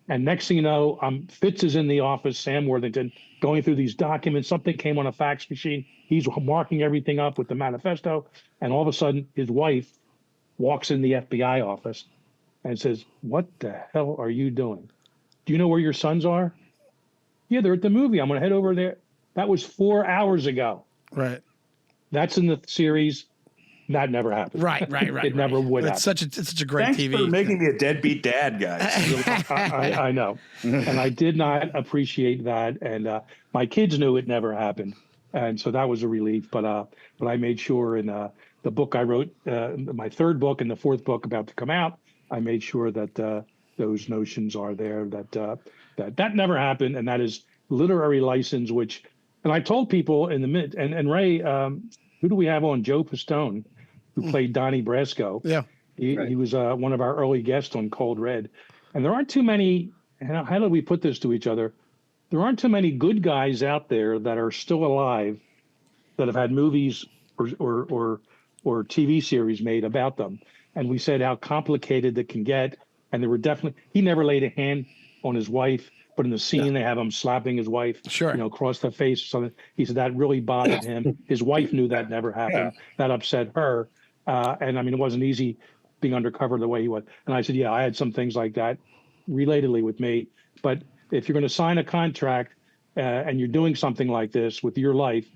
And next thing you know, Fitz is in the office, Sam Worthington, going through these documents. Something came on a fax machine. He's marking everything up with the manifesto. And all of a sudden, his wife walks in the FBI office and says, what the hell are you doing? Do you know where your sons are? Yeah, they're at the movie. I'm going to head over there. That was 4 hours ago. Right. That's in the series. That never happened. Right. It never would happen. It's such a great Thanks TV. for making me a deadbeat dad, guys. I know. And I did not appreciate that. And my kids knew it never happened. And so that was a relief. But I made sure in the book I wrote, my 3rd book and the 4th book about to come out, I made sure that those notions are there, that never happened. And that is literary license, which, and I told people in the mid, and Ray, who do we have on? Joe Pistone, who played Donnie Brasco. Yeah. He was one of our early guests on Cold Red. And there aren't too many, how do we put this to each other? There aren't too many good guys out there that are still alive that have had movies or TV series made about them. And we said how complicated it can get. And there were definitely, he never laid a hand on his wife, but in the scene they have him slapping his wife, across the face or something. He said that really bothered him. His wife knew that never happened. Yeah. That upset her. And I mean, it wasn't easy being undercover the way he was. And I said, yeah, I had some things like that relatedly with me. But if you're going to sign a contract and you're doing something like this with your life,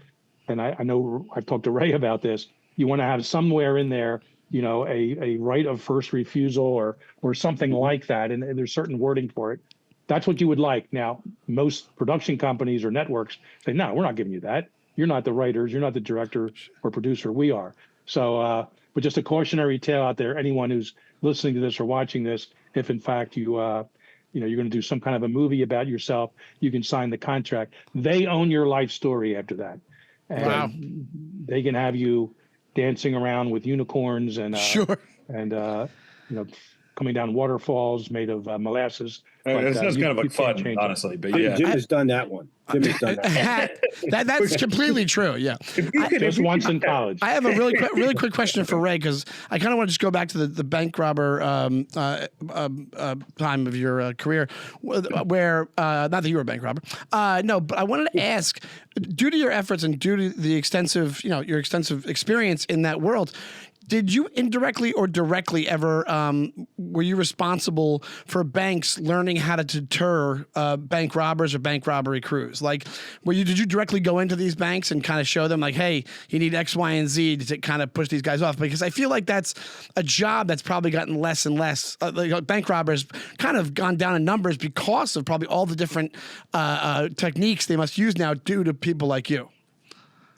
and I know I've talked to Ray about this, you want to have somewhere in there, a right of first refusal or something like that. And there's certain wording for it. That's what you would like. Now, most production companies or networks say, no, we're not giving you that. You're not the writers. You're not the director or producer. We are. So, but just a cautionary tale out there, anyone who's listening to this or watching this, if in fact you're going to do some kind of a movie about yourself, you can sign the contract. They own your life story after that. And wow. They can have you dancing around with unicorns and coming down waterfalls made of molasses. It sounds kind of like fun, honestly. But yeah, Jim has done that one. Jim has done that. That's completely true. Yeah, just once in college. I have a really quick question for Ray, because I kind of want to just go back to the bank robber time of your career, where not that you were a bank robber. No, but I wanted to ask, due to your efforts and due to the extensive, your extensive experience in that world, did you indirectly or directly ever, were you responsible for banks learning how to deter bank robbers or bank robbery crews? Like, did you directly go into these banks and kind of show them like, hey, you need X, Y, and Z to kind of push these guys off? Because I feel like that's a job that's probably gotten less and less. Bank robbers kind of gone down in numbers because of probably all the different techniques they must use now due to people like you.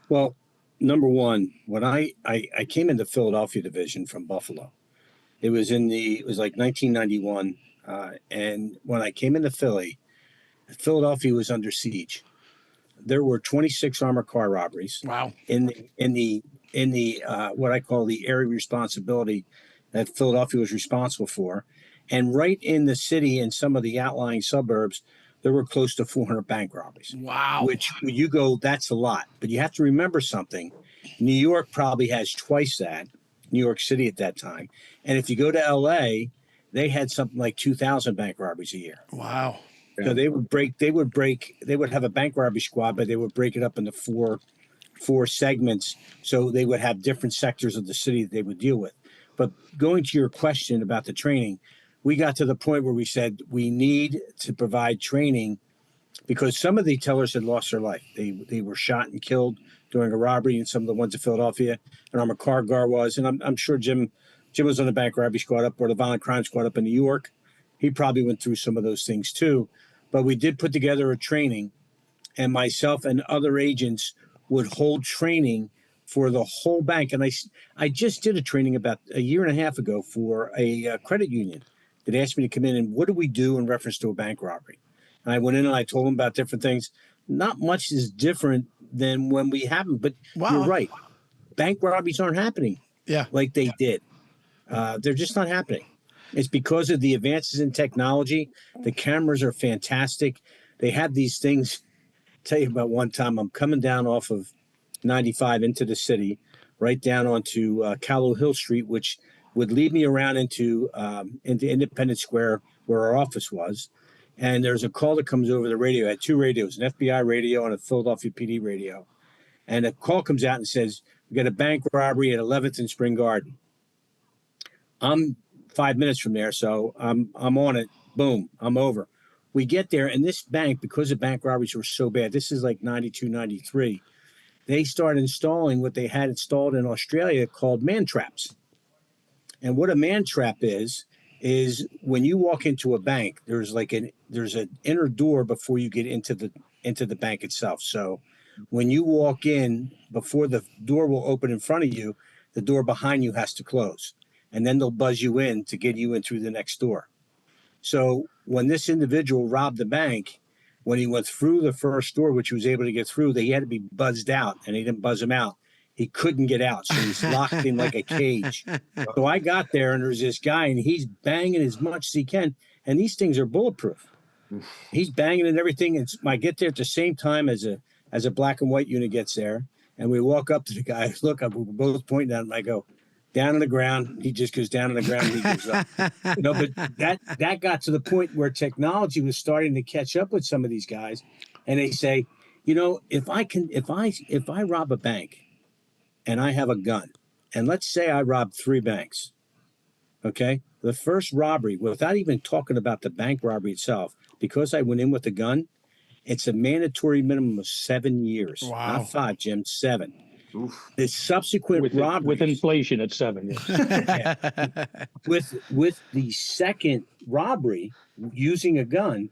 Well, number one, when I came into Philadelphia division from Buffalo, it was like 1991. And when I came into Philadelphia was under siege. there were 26 armored car robberies. Wow. In the what I call the area of responsibility that Philadelphia was responsible for, and right in the city and some of the outlying suburbs, there were close to 400 bank robberies. Wow. Which when you go, that's a lot. But you have to remember something. New York probably has twice that. New York City at that time, and if you go to L.A., they had something like 2,000 bank robberies a year. Wow. So they would have a bank robbery squad, but they would break it up into four segments. So they would have different sectors of the city that they would deal with. But going to your question about the training, we got to the point where we said we need to provide training because some of the tellers had lost their life. They were shot and killed during a robbery, and some of the ones in Philadelphia, and armored car guard was, and I'm sure Jim was on the bank robbery squad up or the violent crime squad up in New York. He probably went through some of those things too. But we did put together a training, and myself and other agents would hold training for the whole bank. And I just did a training about a year and a half ago for a credit union that asked me to come in and what do we do in reference to a bank robbery? And I went in and I told them about different things. Not much is different than when we have them, but You're right. Bank robberies aren't happening like they did. They're just not happening. It's because of the advances in technology. The cameras are fantastic. They have these things. I'll tell you about one time I'm coming down off of 95 into the city, right down onto Callow Hill Street, which would lead me around into Independence Square where our office was. And there's a call that comes over the radio. I had two radios, an FBI radio and a Philadelphia PD radio. And a call comes out and says, we got a bank robbery at 11th and Spring Garden. I'm 5 minutes from there, so I'm on it. Boom, I'm over. We get there, and this bank, because the bank robberies were so bad, this is like 92, 93, they started installing what they had installed in Australia called man traps. And what a man trap is when you walk into a bank, there's an inner door before you get into the bank itself. So when you walk in, before the door will open in front of you, the door behind you has to close. And then they'll buzz you in to get you in through the next door. So when this individual robbed the bank, when he went through the first door, which he was able to get through, he had to be buzzed out, and they didn't buzz him out. He couldn't get out, so he's locked in like a cage. So I got there, and there's this guy, and he's banging as much as he can, and these things are bulletproof. He's banging and everything, and I get there at the same time as a black and white unit gets there, and we walk up to the guy. Look, we're both pointing at him. I go, down on the ground. He just goes down on the ground. And he goes up. But that got to the point where technology was starting to catch up with some of these guys, and they say, if I rob a bank, and I have a gun, and let's say I robbed 3 banks, okay, the first robbery, without even talking about the bank robbery itself, because I went in with a gun, it's a mandatory minimum of 7 years. Wow. Not 5, Jim, 7. Oof. The subsequent robberies with inflation at 7. Yeah. with the second robbery using a gun,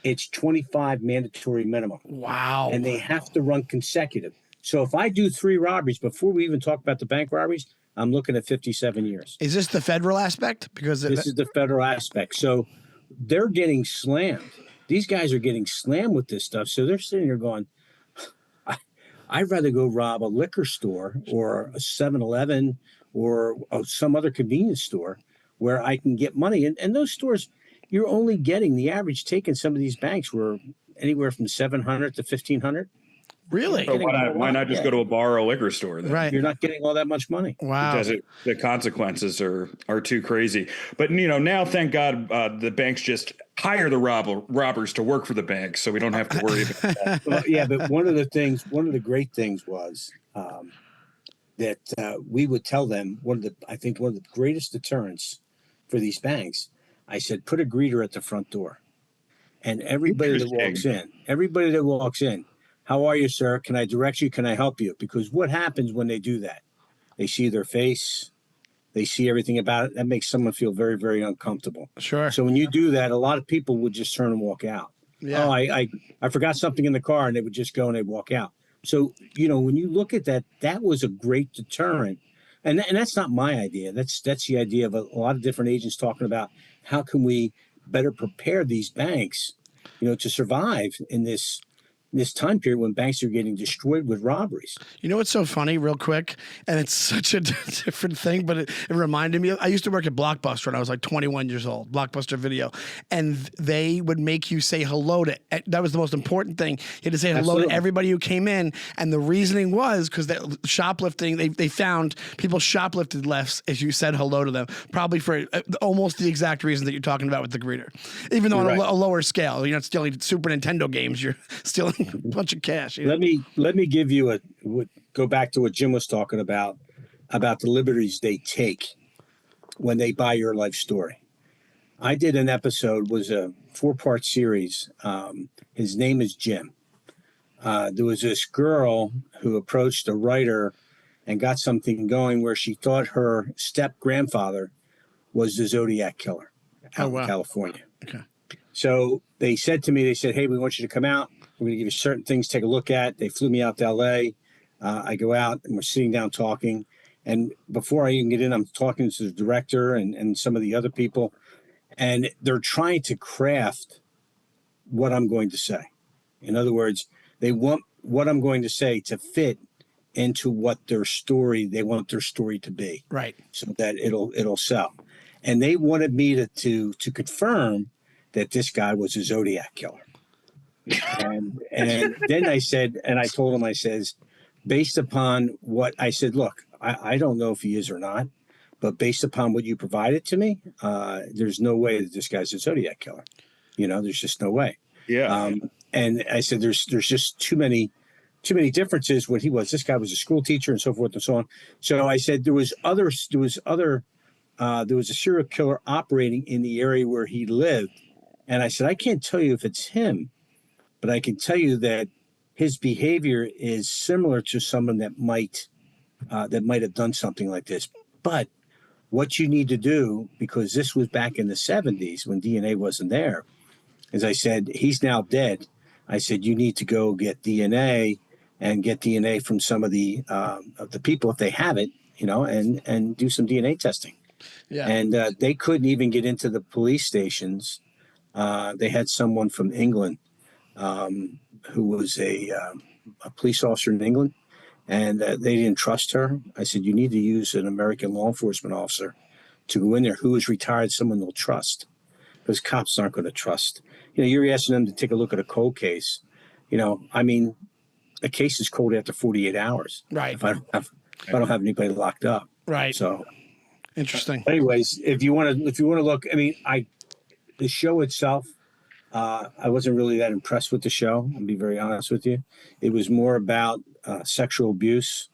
it's 25 mandatory minimum. Wow. And they have to run consecutive. So if I do 3 robberies before we even talk about the bank robberies, I'm looking at 57 years. Is this the federal aspect? Because this is the federal aspect. So they're getting slammed. These guys are getting slammed with this stuff. So they're sitting there going, I'd rather go rob a liquor store or a 7-Eleven or some other convenience store where I can get money. And those stores, you're only getting the average take in some of these banks were anywhere from $700 to $1,500. Really? So why not just go to a bar or a liquor store then? Right. You're not getting all that much money. Wow. Because the consequences are too crazy. But now, thank God, the banks just hire the robbers to work for the banks, so we don't have to worry about that. Well, yeah, but one of the great things was that we would tell them one of the greatest deterrents for these banks. I said, put a greeter at the front door, and everybody that walks in. How are you, sir? Can I direct you? Can I help you? Because what happens when they do that? They see their face. They see everything about it. That makes someone feel very, very uncomfortable. Sure. So when you do that, a lot of people would just turn and walk out. Yeah. Oh, I forgot something in the car, and they would just go and they'd walk out. So, when you look at that, that was a great deterrent. And that's not my idea. That's the idea of a lot of different agents talking about how can we better prepare these banks, to survive in this this time period when banks are getting destroyed with robberies. You know what's so funny, real quick, and it's such a different thing, but it reminded me of, I used to work at Blockbuster when I was like 21 years old, Blockbuster Video, and they would make you say hello to, that was the most important thing. You had to say hello Absolutely. to everybody who came in, and the reasoning was because shoplifting, they found people shoplifted less as you said hello to them, probably for almost the exact reason that you're talking about with the greeter. Even though on a lower scale, you're not stealing Super Nintendo games, you're stealing a bunch of cash. You know? Let me give you go back to what Jim was talking about the liberties they take when they buy your life story. I did an episode, was a 4-part series. His name is Jim. There was this girl who approached a writer and got something going where she thought her step grandfather was the Zodiac killer out in California. Okay. So they said to me, hey, we want you to come out. We're going to give you certain things to take a look at. They flew me out to LA. I go out and we're sitting down talking. And before I even get in, I'm talking to the director and some of the other people. And they're trying to craft what I'm going to say. In other words, they want what I'm going to say to fit into what they want their story to be. Right. So that it'll sell. And they wanted me to confirm that this guy was a Zodiac killer. And then I said, and I told him, I says, based upon what I said, look, I don't know if he is or not, but based upon what you provided to me, there's no way that this guy's a Zodiac killer. You know, there's just no way. Yeah. And I said, there's just too many differences. What he was, this guy was a school teacher and so forth and so on. So I said there was a serial killer operating in the area where he lived. And I said, I can't tell you if it's him, but I can tell you that his behavior is similar to someone that might have done something like this. But what you need to do, because this was back in the 70s when DNA wasn't there, as I said, he's now dead. I said, you need to go get DNA and get DNA from some of the people if they have it, you know, and do some DNA testing. Yeah. And they couldn't even get into the police stations. They had someone from England who was a police officer in England, and they didn't trust her. I said, you need to use an American law enforcement officer to go in there who is retired, someone they'll trust, because cops aren't going to trust. You know, you're asking them to take a look at a cold case. You know, I mean, a case is cold after 48 hours. Right. If I don't have anybody locked up. Right. So interesting. Anyways, if you want to look, I mean, the show itself, I wasn't really that impressed with the show. I'll be very honest with you. It was more about sexual abuse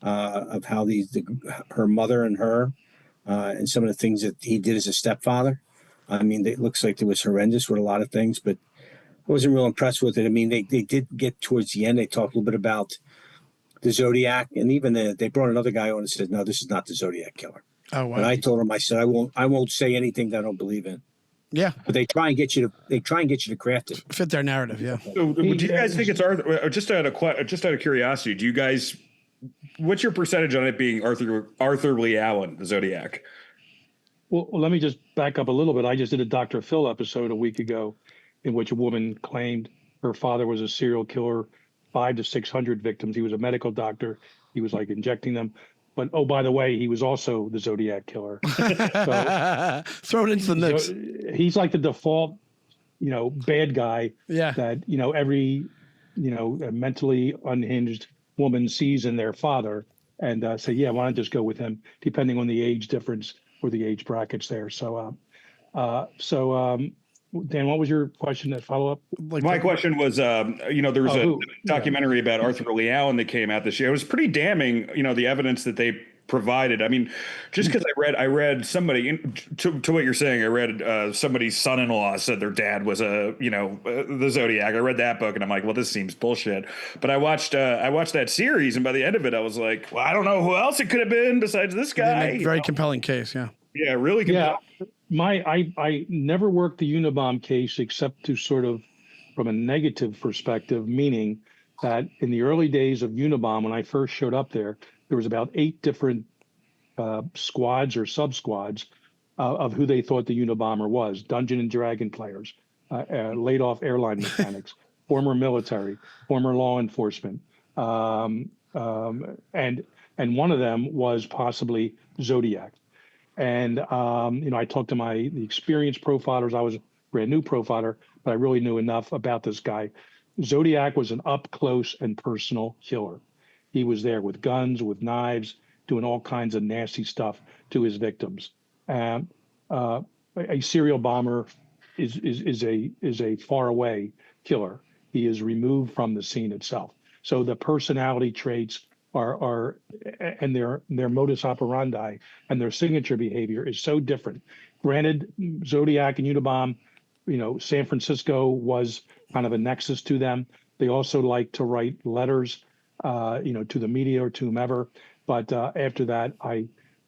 of how her mother and her and some of the things that he did as a stepfather. I mean, it looks like it was horrendous with a lot of things, but I wasn't real impressed with it. I mean, they did get towards the end. They talked a little bit about the Zodiac, and even they brought another guy on and said, no, this is not the Zodiac killer. Oh, wow. But I told him, I said, I won't say anything that I don't believe in. Yeah. But they try and get you to craft it. Fit their narrative. Yeah. So, do you guys think it's Arthur? Just out of curiosity, do you guys? What's your percentage on it being Arthur Lee Allen, the Zodiac? Well, let me just back up a little bit. I just did a Dr. Phil episode a week ago in which a woman claimed her father was a serial killer, 500 to 600 victims. He was a medical doctor. He was like injecting them. But, oh, by the way, he was also the Zodiac killer. So, throw it into the mix. So he's like the default, bad guy that, every, a mentally unhinged woman sees in their father and say, yeah, why not just go with him, depending on the age difference or the age brackets there. So, Dan, what was your question that follow up? My question was, there was a documentary about Arthur Lee Allen that came out this year. It was pretty damning, the evidence that they provided. I mean, just because I read somebody to what you're saying, I read somebody's son-in-law said their dad was the Zodiac. I read that book and I'm like, well, this seems bullshit. But I watched that series, and by the end of it, I was like, well, I don't know who else it could have been besides this guy. Very compelling case. Yeah. Yeah. Really compelling. Yeah. I never worked the Unabomb case except to sort of from a negative perspective, meaning that in the early days of Unabomb, when I first showed up there was about 8 different squads or sub-squads of who they thought the Unabomber was: Dungeon and Dragon players, laid off airline mechanics, former military, former law enforcement, and one of them was possibly Zodiac. And I talked to the experienced profilers. I was a brand new profiler, but I really knew enough about this guy. Zodiac was an up close and personal killer. He was there with guns, with knives, doing all kinds of nasty stuff to his victims. A serial bomber is a far away killer. He is removed from the scene itself. So the personality traits are and their modus operandi and their signature behavior is so different. Granted, Zodiac and Unabomb, San Francisco was kind of a nexus to them. They also like to write letters, to the media or to whomever. But after that,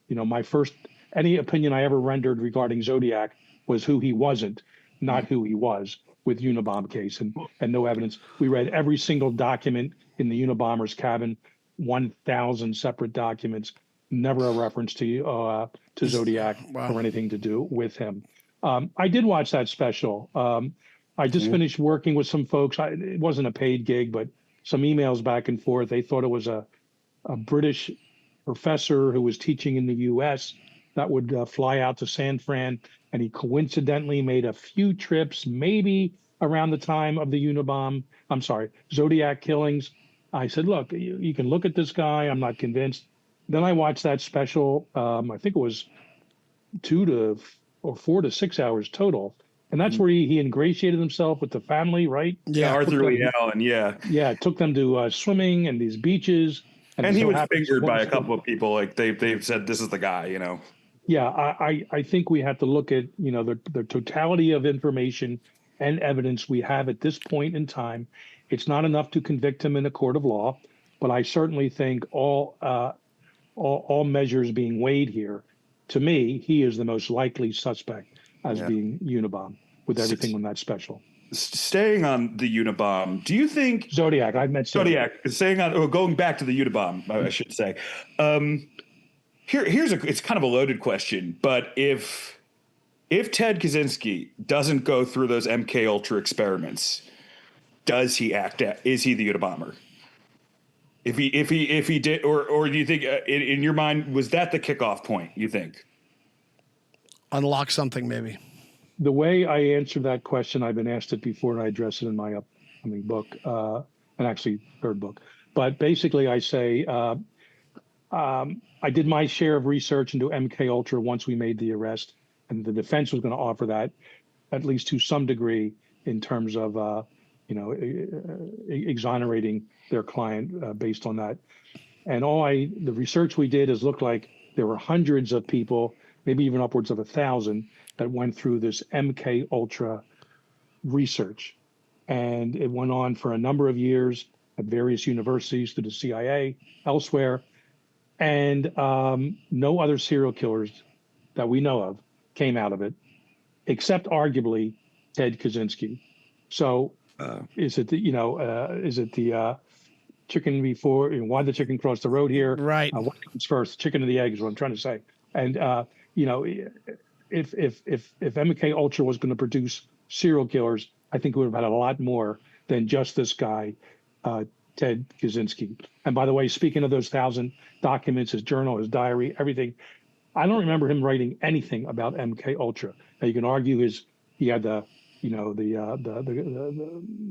my first any opinion I ever rendered regarding Zodiac was who he wasn't, not who he was with Unabomb case, and no evidence. We read every single document in the Unabomber's cabin, 1,000 separate documents, never a reference to Zodiac or anything to do with him. I did watch that special. I just finished working with some folks. It wasn't a paid gig, but some emails back and forth. They thought it was a British professor who was teaching in the U.S. that would fly out to San Fran, and he coincidentally made a few trips, maybe around the time of the Zodiac killings. I said, look, you can look at this guy. I'm not convinced. Then I watched that special. I think it was 4 to 6 hours total. And that's where he ingratiated himself with the family, right? Yeah, Arthur Lee Allen, yeah. Yeah, took them to swimming and these beaches. And he was fingered by a couple of people. Like they've said, this is the guy, Yeah, I think we have to look at, the totality of information and evidence we have at this point in time. It's not enough to convict him in a court of law, but I certainly think all measures being weighed here, to me, he is the most likely suspect as being Unabomb with everything on that special. Staying on the Unabomb, do you think Zodiac? I meant Zodiac. Going back to the Unabomb, I should say. It's kind of a loaded question, but if Ted Kaczynski doesn't go through those MK Ultra experiments, is he the Unabomber? If he did, or do you think in your mind was that the kickoff point? You think unlock something maybe? The way I answered that question, I've been asked it before, and I address it in my upcoming book, and actually third book. But basically, I say I did my share of research into MK Ultra once we made the arrest, and the defense was going to offer that, at least to some degree, in terms of exonerating their client based on that. And the research we did is looked like there were hundreds of people, maybe even upwards of 1,000, that went through this MK Ultra research. And it went on for a number of years at various universities, through the CIA, elsewhere. And no other serial killers that we know of came out of it, except arguably Ted Kaczynski. So is it the chicken before? Why the chicken crossed the road here? Right. What comes first, chicken or the egg is what I'm trying to say. And if MK Ultra was going to produce serial killers, I think we would have had a lot more than just this guy, Ted Kaczynski. And by the way, speaking of those 1,000 documents, his journal, his diary, everything, I don't remember him writing anything about MK Ultra. Now you can argue he had the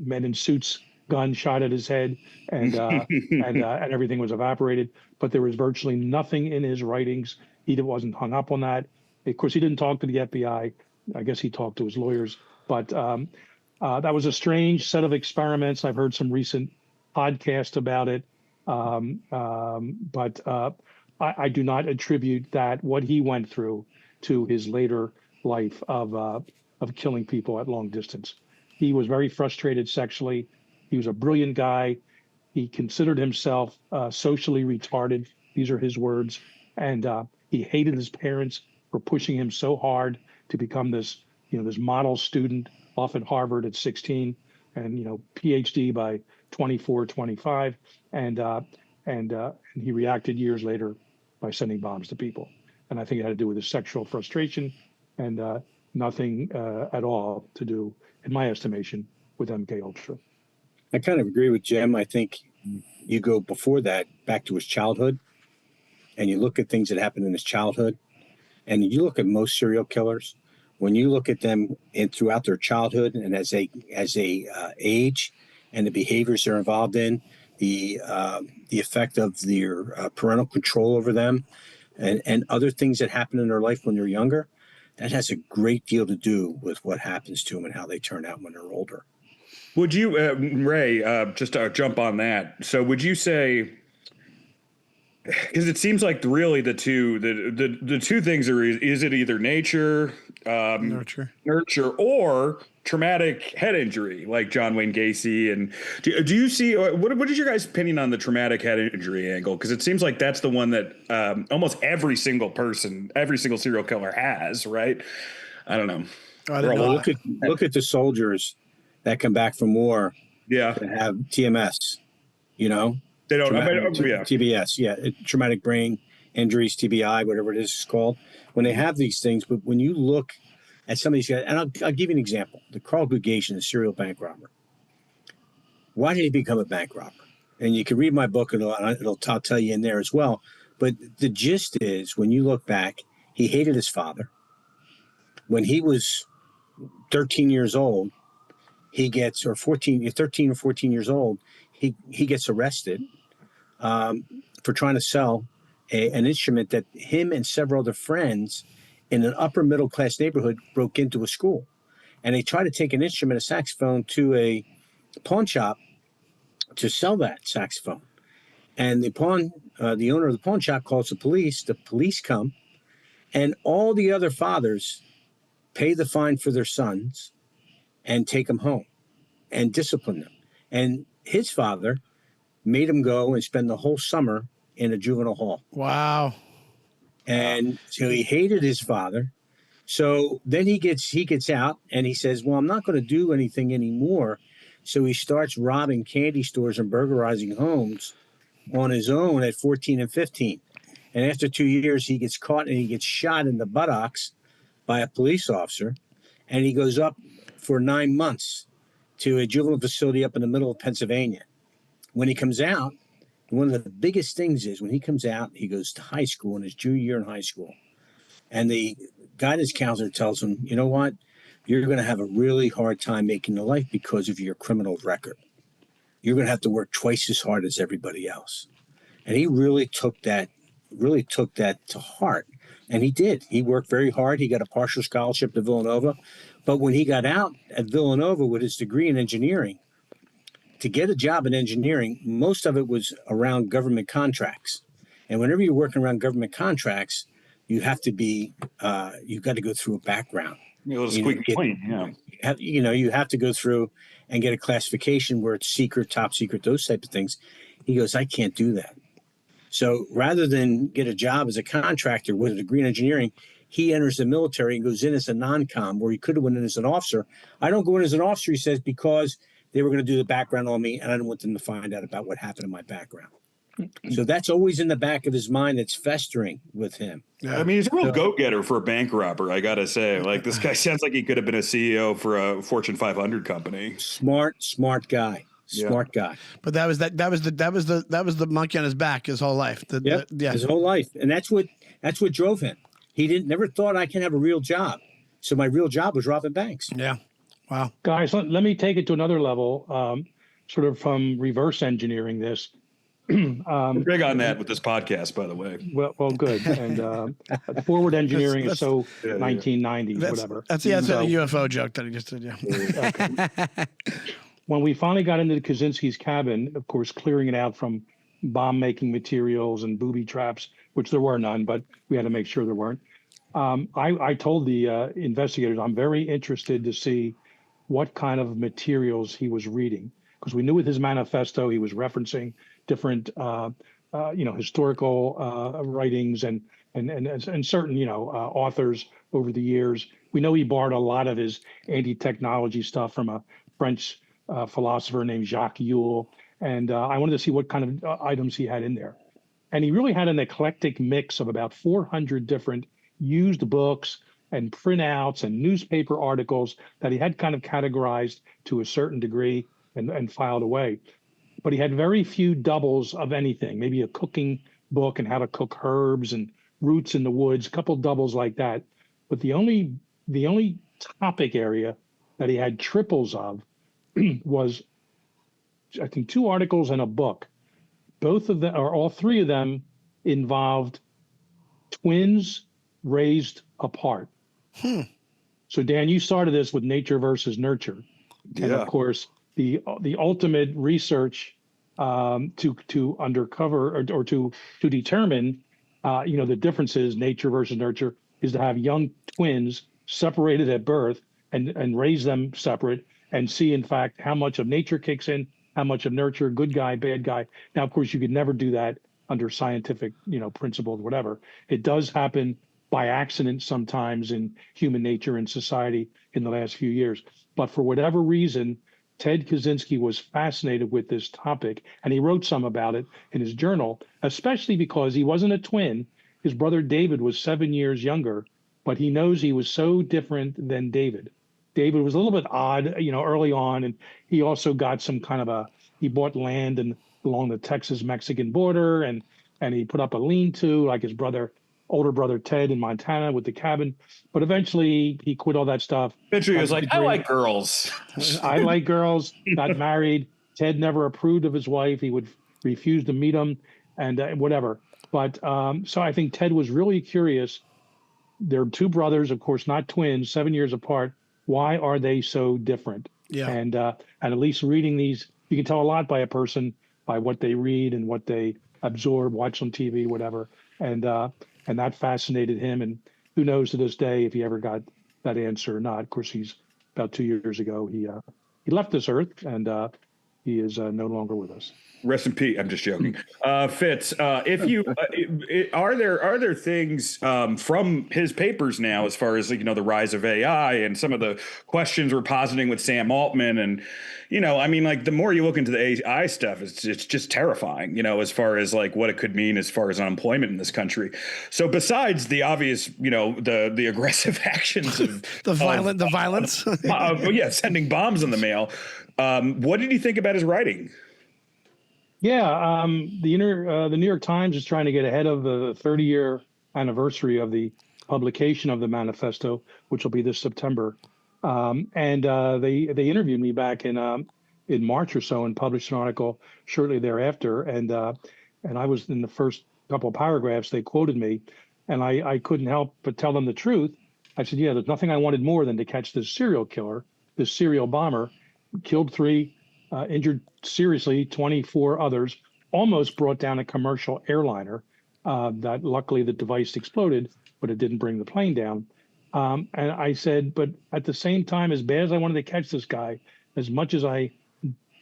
men in suits gun shot at his head, and everything was evaporated. But there was virtually nothing in his writings. He wasn't hung up on that. Of course, he didn't talk to the FBI. I guess he talked to his lawyers. But that was a strange set of experiments. I've heard some recent podcasts about it. But I do not attribute what he went through to his later life of killing people at long distance. He was very frustrated sexually. He was a brilliant guy. He considered himself socially retarded. These are his words. And he hated his parents for pushing him so hard to become this model student off at Harvard at 16 and, PhD by 24, 25. And he reacted years later by sending bombs to people. And I think it had to do with his sexual frustration and nothing at all to do, in my estimation, with MK Ultra. I kind of agree with Jim. I think you go before that back to his childhood, and you look at things that happened in his childhood, and you look at most serial killers. When you look at them throughout their childhood and as they age, and the behaviors they're involved in, the effect of their parental control over them, and other things that happen in their life when they're younger, that has a great deal to do with what happens to them and how they turn out when they're older. Would you, Ray, just to jump on that? So would you say, because it seems like really the two things are, is it either nurture or traumatic head injury like John Wayne Gacy? And do you see, what is your guys' opinion on the traumatic head injury angle? Because it seems like that's the one that almost every single serial killer has, right? I don't know. Well, look at the soldiers that come back from war. Yeah. That have TMS, you know? They don't know. TBS, traumatic brain injuries, TBI, whatever it is it's called. When they have these things, but when you look at some of these guys, and I'll give you an example. The Carl Gugation, the serial bank robber. Why did he become a bank robber? And you can read my book, and it'll tell you in there as well. But the gist is, when you look back, he hated his father. When he was 13 years old, or 13 or 14 years old, he gets arrested for trying to sell an instrument that him and several other friends in an upper middle class neighborhood broke into a school. And they tried to take an instrument, a saxophone, to a pawn shop to sell that saxophone. And the owner of the pawn shop calls the police. The police come, and all the other fathers pay the fine for their sons and take them home and discipline them. And his father made him go and spend the whole summer in a juvenile hall. Wow. And so he hated his father. So then he gets out and he says, well, I'm not going to do anything anymore. So he starts robbing candy stores and burglarizing homes on his own at 14 and 15. And after 2 years, he gets caught and he gets shot in the buttocks by a police officer. And he goes up for 9 months to a juvenile facility up in the middle of Pennsylvania. When he comes out, one of the biggest things is when he comes out, he goes to high school in his junior year in high school. And the guidance counselor tells him, you know what? You're going to have a really hard time making a life because of your criminal record. You're going to have to work twice as hard as everybody else. And he really took that to heart. And he did. He worked very hard. He got a partial scholarship to Villanova. But when he got out at Villanova with his degree in engineering, to get a job in engineering, most of it was around government contracts. And whenever you're working around government contracts, you have to be, you've got to go through a background. Squeaky clean, yeah. You have to go through and get a classification where it's secret, top secret, those type of things. He goes, I can't do that. So rather than get a job as a contractor with a degree in engineering, he enters the military and goes in as a non-com, where he could have went in as an officer. I don't go in as an officer, he says, because they were going to do the background on me, and I didn't want them to find out about what happened in my background. So that's always in the back of his mind. That's festering with him. Yeah. I mean, he's a real go-getter for a bank robber, I got to say. Like, this guy sounds like he could have been a CEO for a Fortune 500 company. Smart guy. Smart guy. But that was the monkey on his back his whole life. His whole life. And that's what drove him. He never thought I can have a real job. So my real job was robbing banks. Yeah. Wow. Guys, let me take it to another level, sort of from reverse engineering this. We're big on that with this podcast, by the way. Well, good. And forward engineering is so 1990s, whatever. That's a UFO joke that he just did, yeah. Okay. When we finally got into Kaczynski's cabin, of course, clearing it out from bomb-making materials and booby traps, which there were none, but we had to make sure there weren't. I told the investigators I'm very interested to see what kind of materials he was reading, because we knew with his manifesto he was referencing different, historical writings and certain, authors over the years. We know he borrowed a lot of his anti-technology stuff from a French philosopher named Jacques Ellul, and I wanted to see what kind of items he had in there. And he really had an eclectic mix of about 400 different used books and printouts and newspaper articles that he had kind of categorized to a certain degree. and filed away. But he had very few doubles of anything, maybe a cooking book and how to cook herbs and roots in the woods, a couple doubles like that. But the only topic area that he had triples of was, I think, 2 articles and a book. Both of them, or all 3 of them, involved twins raised apart. So Dan, you started this with nature versus nurture, and of course the ultimate research to undercover or to determine the differences, nature versus nurture, is to have young twins separated at birth and raise them separate and see, in fact, how much of nature kicks in, how much of nurture, good guy, bad guy. Now, of course, you could never do that under scientific, principles, whatever. It does happen by accident sometimes in human nature and society in the last few years. But for whatever reason, Ted Kaczynski was fascinated with this topic, and he wrote some about it in his journal, especially because he wasn't a twin. His brother David was 7 years younger, but he knows he was so different than David. David was a little bit odd, early on, and he also got some kind of he bought land along the Texas-Mexican border, and he put up a lean-to like his older brother Ted in Montana with the cabin. But eventually he quit all that stuff. Eventually he was like, I like girls. I like girls, got married. Ted never approved of his wife. He would refuse to meet him and whatever. But so I think Ted was really curious. They're 2 brothers, of course, not twins, 7 years apart. Why are they so different? Yeah. And at least reading these, you can tell a lot by a person by what they read and what they absorb, watch on TV, whatever. And that fascinated him. And who knows to this day if he ever got that answer or not. Of course, he's about 2 years ago. He left this earth, and he is no longer with us. Rest in peace. I'm just joking. Fitz, if you are there things from his papers now, as far as the rise of AI and some of the questions we're positing with Sam Altman, and the more you look into the AI stuff, it's just terrifying. As far as what it could mean as far as unemployment in this country. So besides the obvious, the aggressive actions of the violence, sending bombs in the mail. What did you think about his writing? Yeah, the New York Times is trying to get ahead of the 30-year anniversary of the publication of the manifesto, which will be this September. And they interviewed me back in March or so and published an article shortly thereafter. And I was in the first couple of paragraphs. They quoted me, and I couldn't help but tell them the truth. I said, yeah, there's nothing I wanted more than to catch this serial killer, this serial bomber, killed 3. Injured seriously 24 others, almost brought down a commercial airliner that luckily the device exploded, but it didn't bring the plane down. And I said, but at the same time, as bad as I wanted to catch this guy, as much as I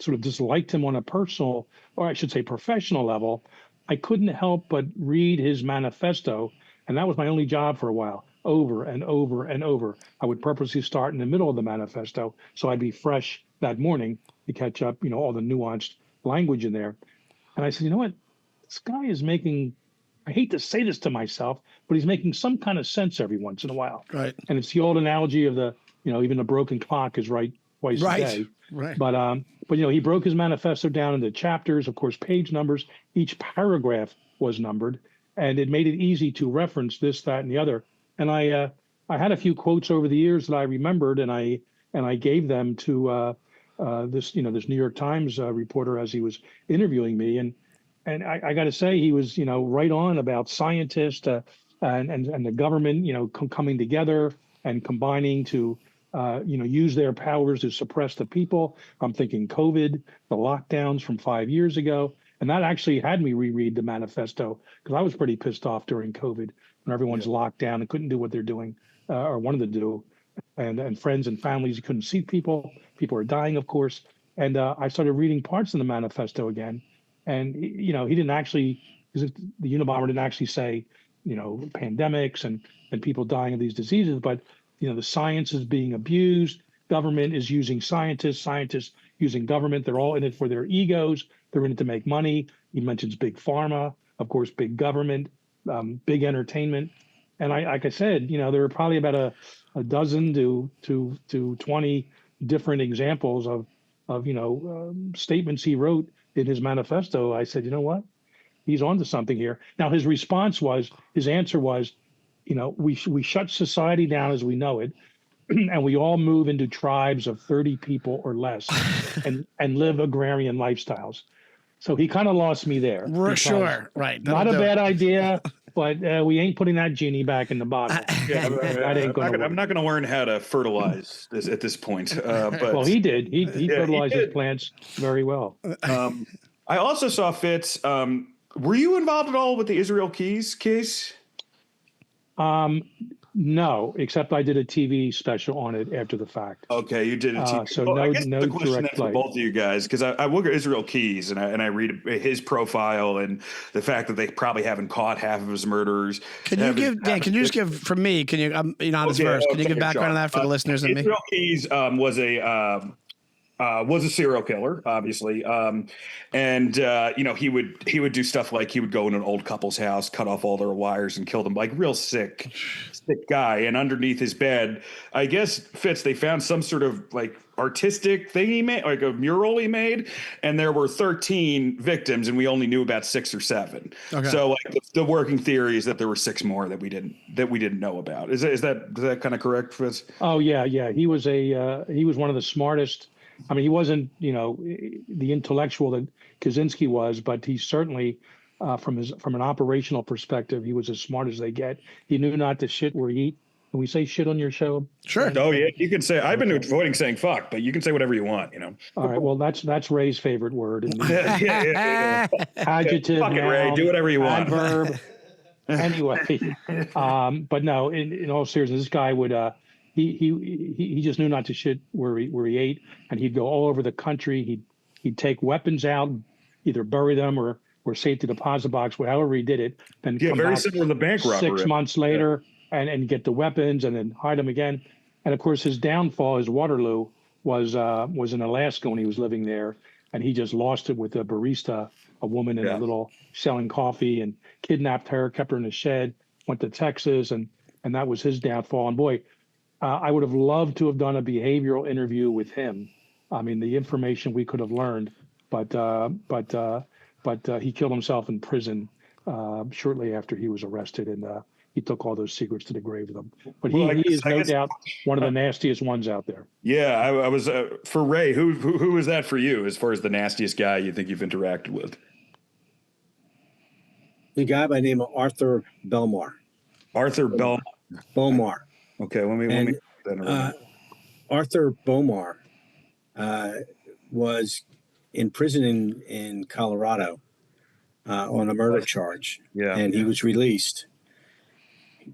sort of disliked him on a personal, or I should say professional level, I couldn't help but read his manifesto. And that was my only job for a while, over and over and over. I would purposely start in the middle of the manifesto so I'd be fresh that morning to catch up, all the nuanced language in there. And I said, you know what? This guy is making, I hate to say this to myself, but he's making some kind of sense every once in a while. Right. And it's the old analogy of the, even a broken clock is right twice a day. Right. But he broke his manifesto down into chapters, of course, page numbers. Each paragraph was numbered, and it made it easy to reference this, that, and the other. And I had a few quotes over the years that I remembered, and I gave them to this New York Times reporter as he was interviewing me, and I got to say he was right on about scientists and the government coming together and combining to use their powers to suppress the people. I'm thinking COVID, the lockdowns from 5 years ago, and that actually had me reread the manifesto because I was pretty pissed off during COVID when everyone's locked down and couldn't do what they're doing or wanted to do. And friends and families, you couldn't see people. People are dying, of course. And I started reading parts of the manifesto again. And, he didn't actually, because the Unabomber didn't actually say, pandemics and people dying of these diseases, but, the science is being abused. Government is using scientists using government. They're all in it for their egos. They're in it to make money. He mentions big pharma, of course, big government, big entertainment. And like I said, there were probably about a dozen to 20 different examples of statements he wrote in his manifesto, I said, you know what? He's onto something here. Now, his answer was, we shut society down as we know it, and we all move into tribes of 30 people or less and live agrarian lifestyles. So he kind of lost me there. We're sure, right? Not a bad idea, but we ain't putting that genie back in the bottle. I'm not going to learn how to fertilize this at this point. But well, he did. He fertilized his plants very well. I also saw Fitz. Were you involved at all with the Israel Keys case? No, except I did a TV special on it after the fact. Okay, you did a TV. So no, I guess no the question direct for play. both of you guys, because I look at Israel Keys and I read his profile and the fact that they probably haven't caught half of his murderers. Can you give Dan? Can you just give from me? Can you? I'm not as versed. Can you give background on that for the listeners and me? Israel Keys was a serial killer, obviously, and he would do stuff like he would go in an old couple's house, cut off all their wires, and kill them. Like real sick guy. And underneath his bed, I guess Fitz, they found some sort of like artistic thing he made, like a mural he made, and there were 13 victims, and we only knew about 6 or 7. Okay. So like the working theory is that there were 6 more that we didn't know about. Is that kind of correct, Fitz? Oh yeah. He was one of the smartest. I mean, he wasn't, the intellectual that Kaczynski was, but he certainly, from an operational perspective, he was as smart as they get. He knew not to shit where he eat. Can we say shit on your show? Sure. Oh yeah, you can say. I've been avoiding saying fuck, but you can say whatever you want. All right. Well, that's Ray's favorite word. Yeah. Adjective. Fuck it, Ray. Do whatever you want. Adverb. Anyway, but no. In all seriousness, this guy would. He just knew not to shit where he ate, and he'd go all over the country. He'd take weapons out, either bury them or safety deposit box, however he did it. Then come very back similar to the bank robbery. 6 months later, and get the weapons and then hide them again. And of course, his downfall, his Waterloo, was in Alaska when he was living there, and he just lost it with a barista, a woman in a little selling coffee, and kidnapped her, kept her in a shed, went to Texas, and that was his downfall. And boy. I would have loved to have done a behavioral interview with him. I mean, the information we could have learned, but he killed himself in prison shortly after he was arrested, and he took all those secrets to the grave with him. But he is no doubt one of the nastiest ones out there. Yeah, I was for Ray. Who was that for you as far as the nastiest guy you think you've interacted with? The guy by the name of Arthur Belmar. Arthur Belmar. Okay, let me Arthur Belmar was in prison in Colorado on a murder charge. Yeah. And he was released.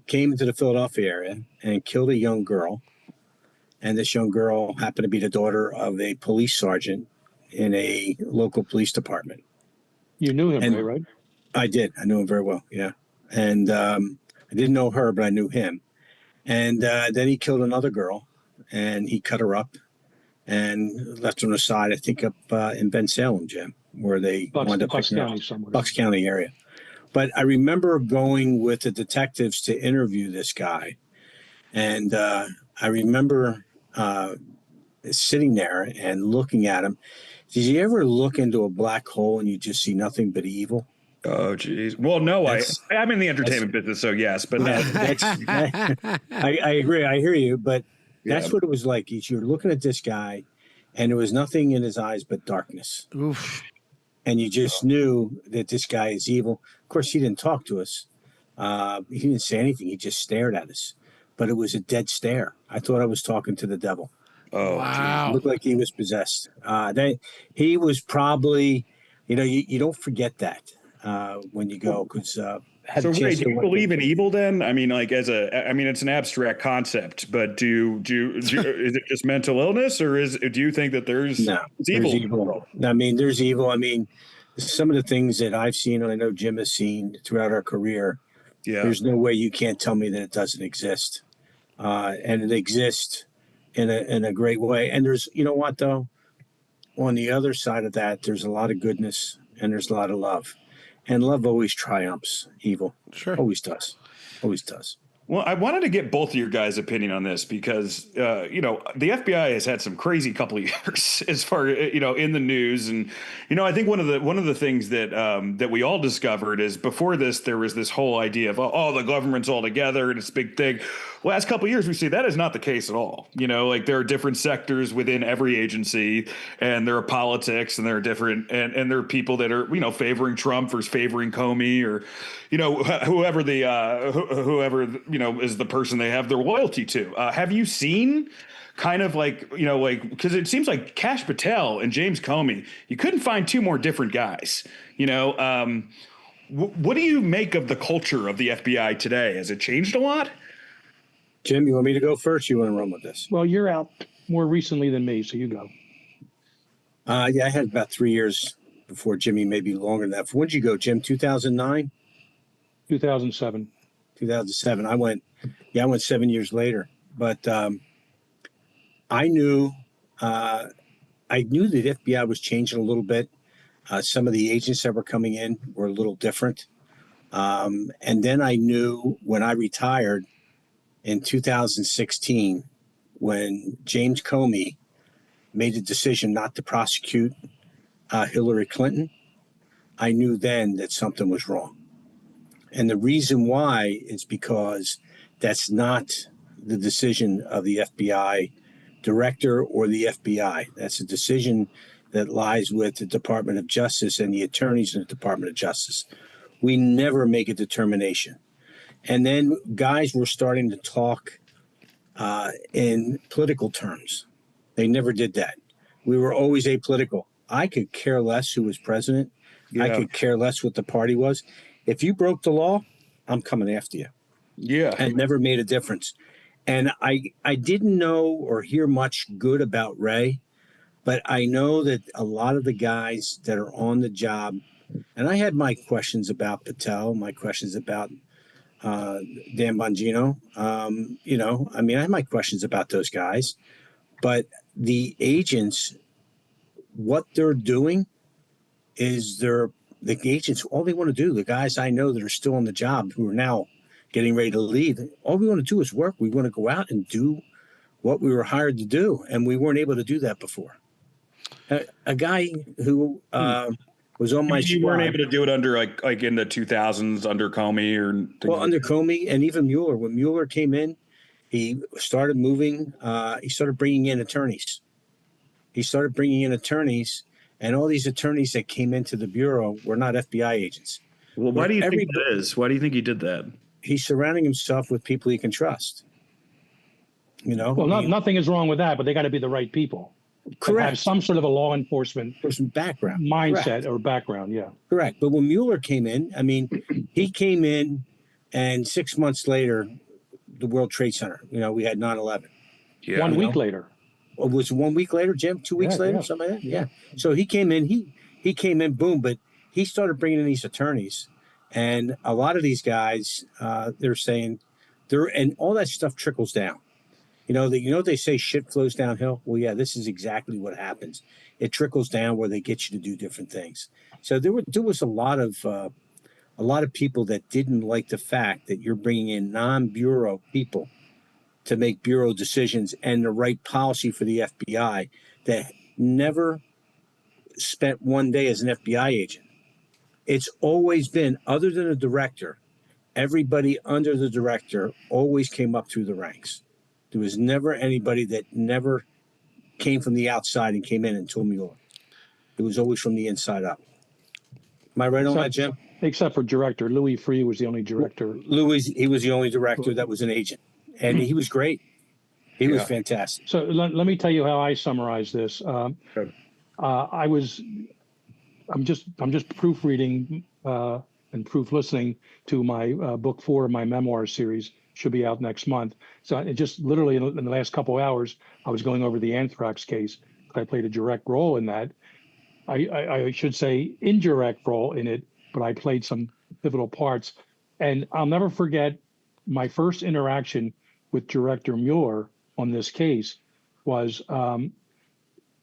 Came into the Philadelphia area and killed a young girl. And this young girl happened to be the daughter of a police sergeant in a local police department. You knew him, right? I did. I knew him very well, yeah. And I didn't know her, but I knew him. And then he killed another girl, and he cut her up and left her on the side, I think up in Bensalem, Jim, where they wound up Bucks County somewhere. Bucks County area. But I remember going with the detectives to interview this guy. And I remember sitting there and looking at him. Did you ever look into a black hole and you just see nothing but evil? Oh, geez. Well, no, I'm in the entertainment business, so yes, but no. I agree. I hear you, but that's what it was like. You're looking at this guy, and there was nothing in his eyes but darkness. Oof. And you just knew that this guy is evil. Of course, he didn't talk to us. He didn't say anything. He just stared at us. But it was a dead stare. I thought I was talking to the devil. Oh, wow. It looked like he was possessed. He was probably, you don't forget that. When you go, because so Ray, do you believe in evil then? I mean, like it's an abstract concept, but do you is it just mental illness, or do you think that there's evil? There's evil. I mean, there's evil. I mean, some of the things that I've seen, and I know Jim has seen throughout our career. Yeah, there's no way you can't tell me that it doesn't exist, and it exists in a great way. And there's, you know what though, on the other side of that, there's a lot of goodness and there's a lot of love. And love always triumphs evil. Sure. Always does. Always does. Well, I wanted to get both of your guys' opinion on this because, the FBI has had some crazy couple of years as far, in the news. And, I think one of the things that we all discovered is before this, there was this whole idea of, the government's all together and it's a big thing. Last couple of years, we see that is not the case at all. Like there are different sectors within every agency, and there are politics, and there are different, and there are people that are, favoring Trump versus favoring Comey, or, whoever is the person they have their loyalty to. Have you seen kind of because it seems like Kash Patel and James Comey, you couldn't find two more different guys, what do you make of the culture of the FBI today? Has it changed a lot? Jim, you want me to go first? You want to run with this? Well, you're out more recently than me, so you go. Yeah, I had about 3 years before Jimmy, maybe longer than that. When did you go, Jim? 2009? 2007. 2007. I went 7 years later. But I knew the FBI was changing a little bit. Some of the agents that were coming in were a little different. And then I knew when I retired in 2016, when James Comey made a decision not to prosecute Hillary Clinton, I knew then that something was wrong. And the reason why is because that's not the decision of the FBI director or the FBI. That's a decision that lies with the Department of Justice and the attorneys in the Department of Justice. We never make a determination. And then guys were starting to talk in political terms. They never did that. We were always apolitical. I could care less who was president. Yeah. I could care less what the party was. If you broke the law, I'm coming after you. Yeah. And it never made a difference. And I didn't know or hear much good about Ray, but I know that a lot of the guys that are on the job, and I had my questions about Patel, my questions about Dan Bongino. I had my questions about those guys, but the agents, what they're doing is the agents, all they want to do, the guys I know that are still on the job who are now getting ready to leave, all we want to do is work. We want to go out and do what we were hired to do. And we weren't able to do that before. A guy who was on my squad. You weren't able to do it under like in the 2000s under Comey or under Comey and even Mueller. When Mueller came in, he started moving. He started bringing in attorneys. And all these attorneys that came into the bureau were not FBI agents. Well, why do you think that is? Why do you think he did that? He's surrounding himself with people he can trust. Well, nothing is wrong with that, but they got to be the right people. Correct. Have some sort of a law enforcement background, mindset. Correct. Or background. Yeah. Correct. But when Mueller came in, he came in, and 6 months later, the World Trade Center. We had 9/11. Yeah. 1 week later. It was 1 week later, Jim? 2 weeks later, something like that. Yeah. So he came in. He came in. Boom. But he started bringing in these attorneys, and a lot of these guys, they're saying, and all that stuff trickles down. They say shit flows downhill. Well, yeah, this is exactly what happens. It trickles down where they get you to do different things. So there was a lot of people that didn't like the fact that you're bringing in non-bureau people to make bureau decisions and the right policy for the FBI that never spent one day as an FBI agent. It's always been, other than a director, everybody under the director always came up through the ranks. There was never anybody that never came from the outside and came in until Mueller. It was always from the inside up. Am I right on that, Jim? Except for director. Louis Freeh was the only director. He was the only director that was an agent. And he was great. He was fantastic. So let me tell you how I summarize this. I'm just proofreading and proof listening to my book 4 of my memoir series. Should be out next month. So it just literally in the last couple of hours, I was going over the anthrax case. I played a direct role in that. I should say indirect role in it, but I played some pivotal parts. And I'll never forget my first interaction with Director Mueller on this case was I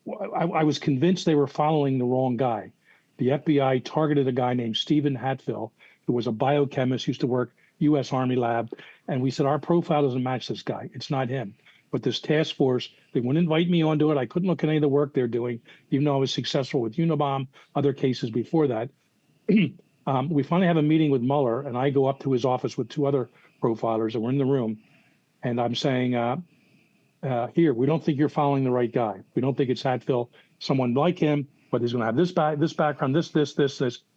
was convinced they were following the wrong guy. The FBI targeted a guy named Stephen Hatfill, who was a biochemist, used to work U.S. Army lab. And we said, our profile doesn't match this guy. It's not him. But this task force, they wouldn't invite me onto it. I couldn't look at any of the work they're doing, even though I was successful with Unabomb, other cases before that. We finally have a meeting with Mueller, and I go up to his office with 2 other profilers, and we're in the room. And I'm saying, here, we don't think you're following the right guy. We don't think it's Hatfield, someone like him, but he's going to have this background, this.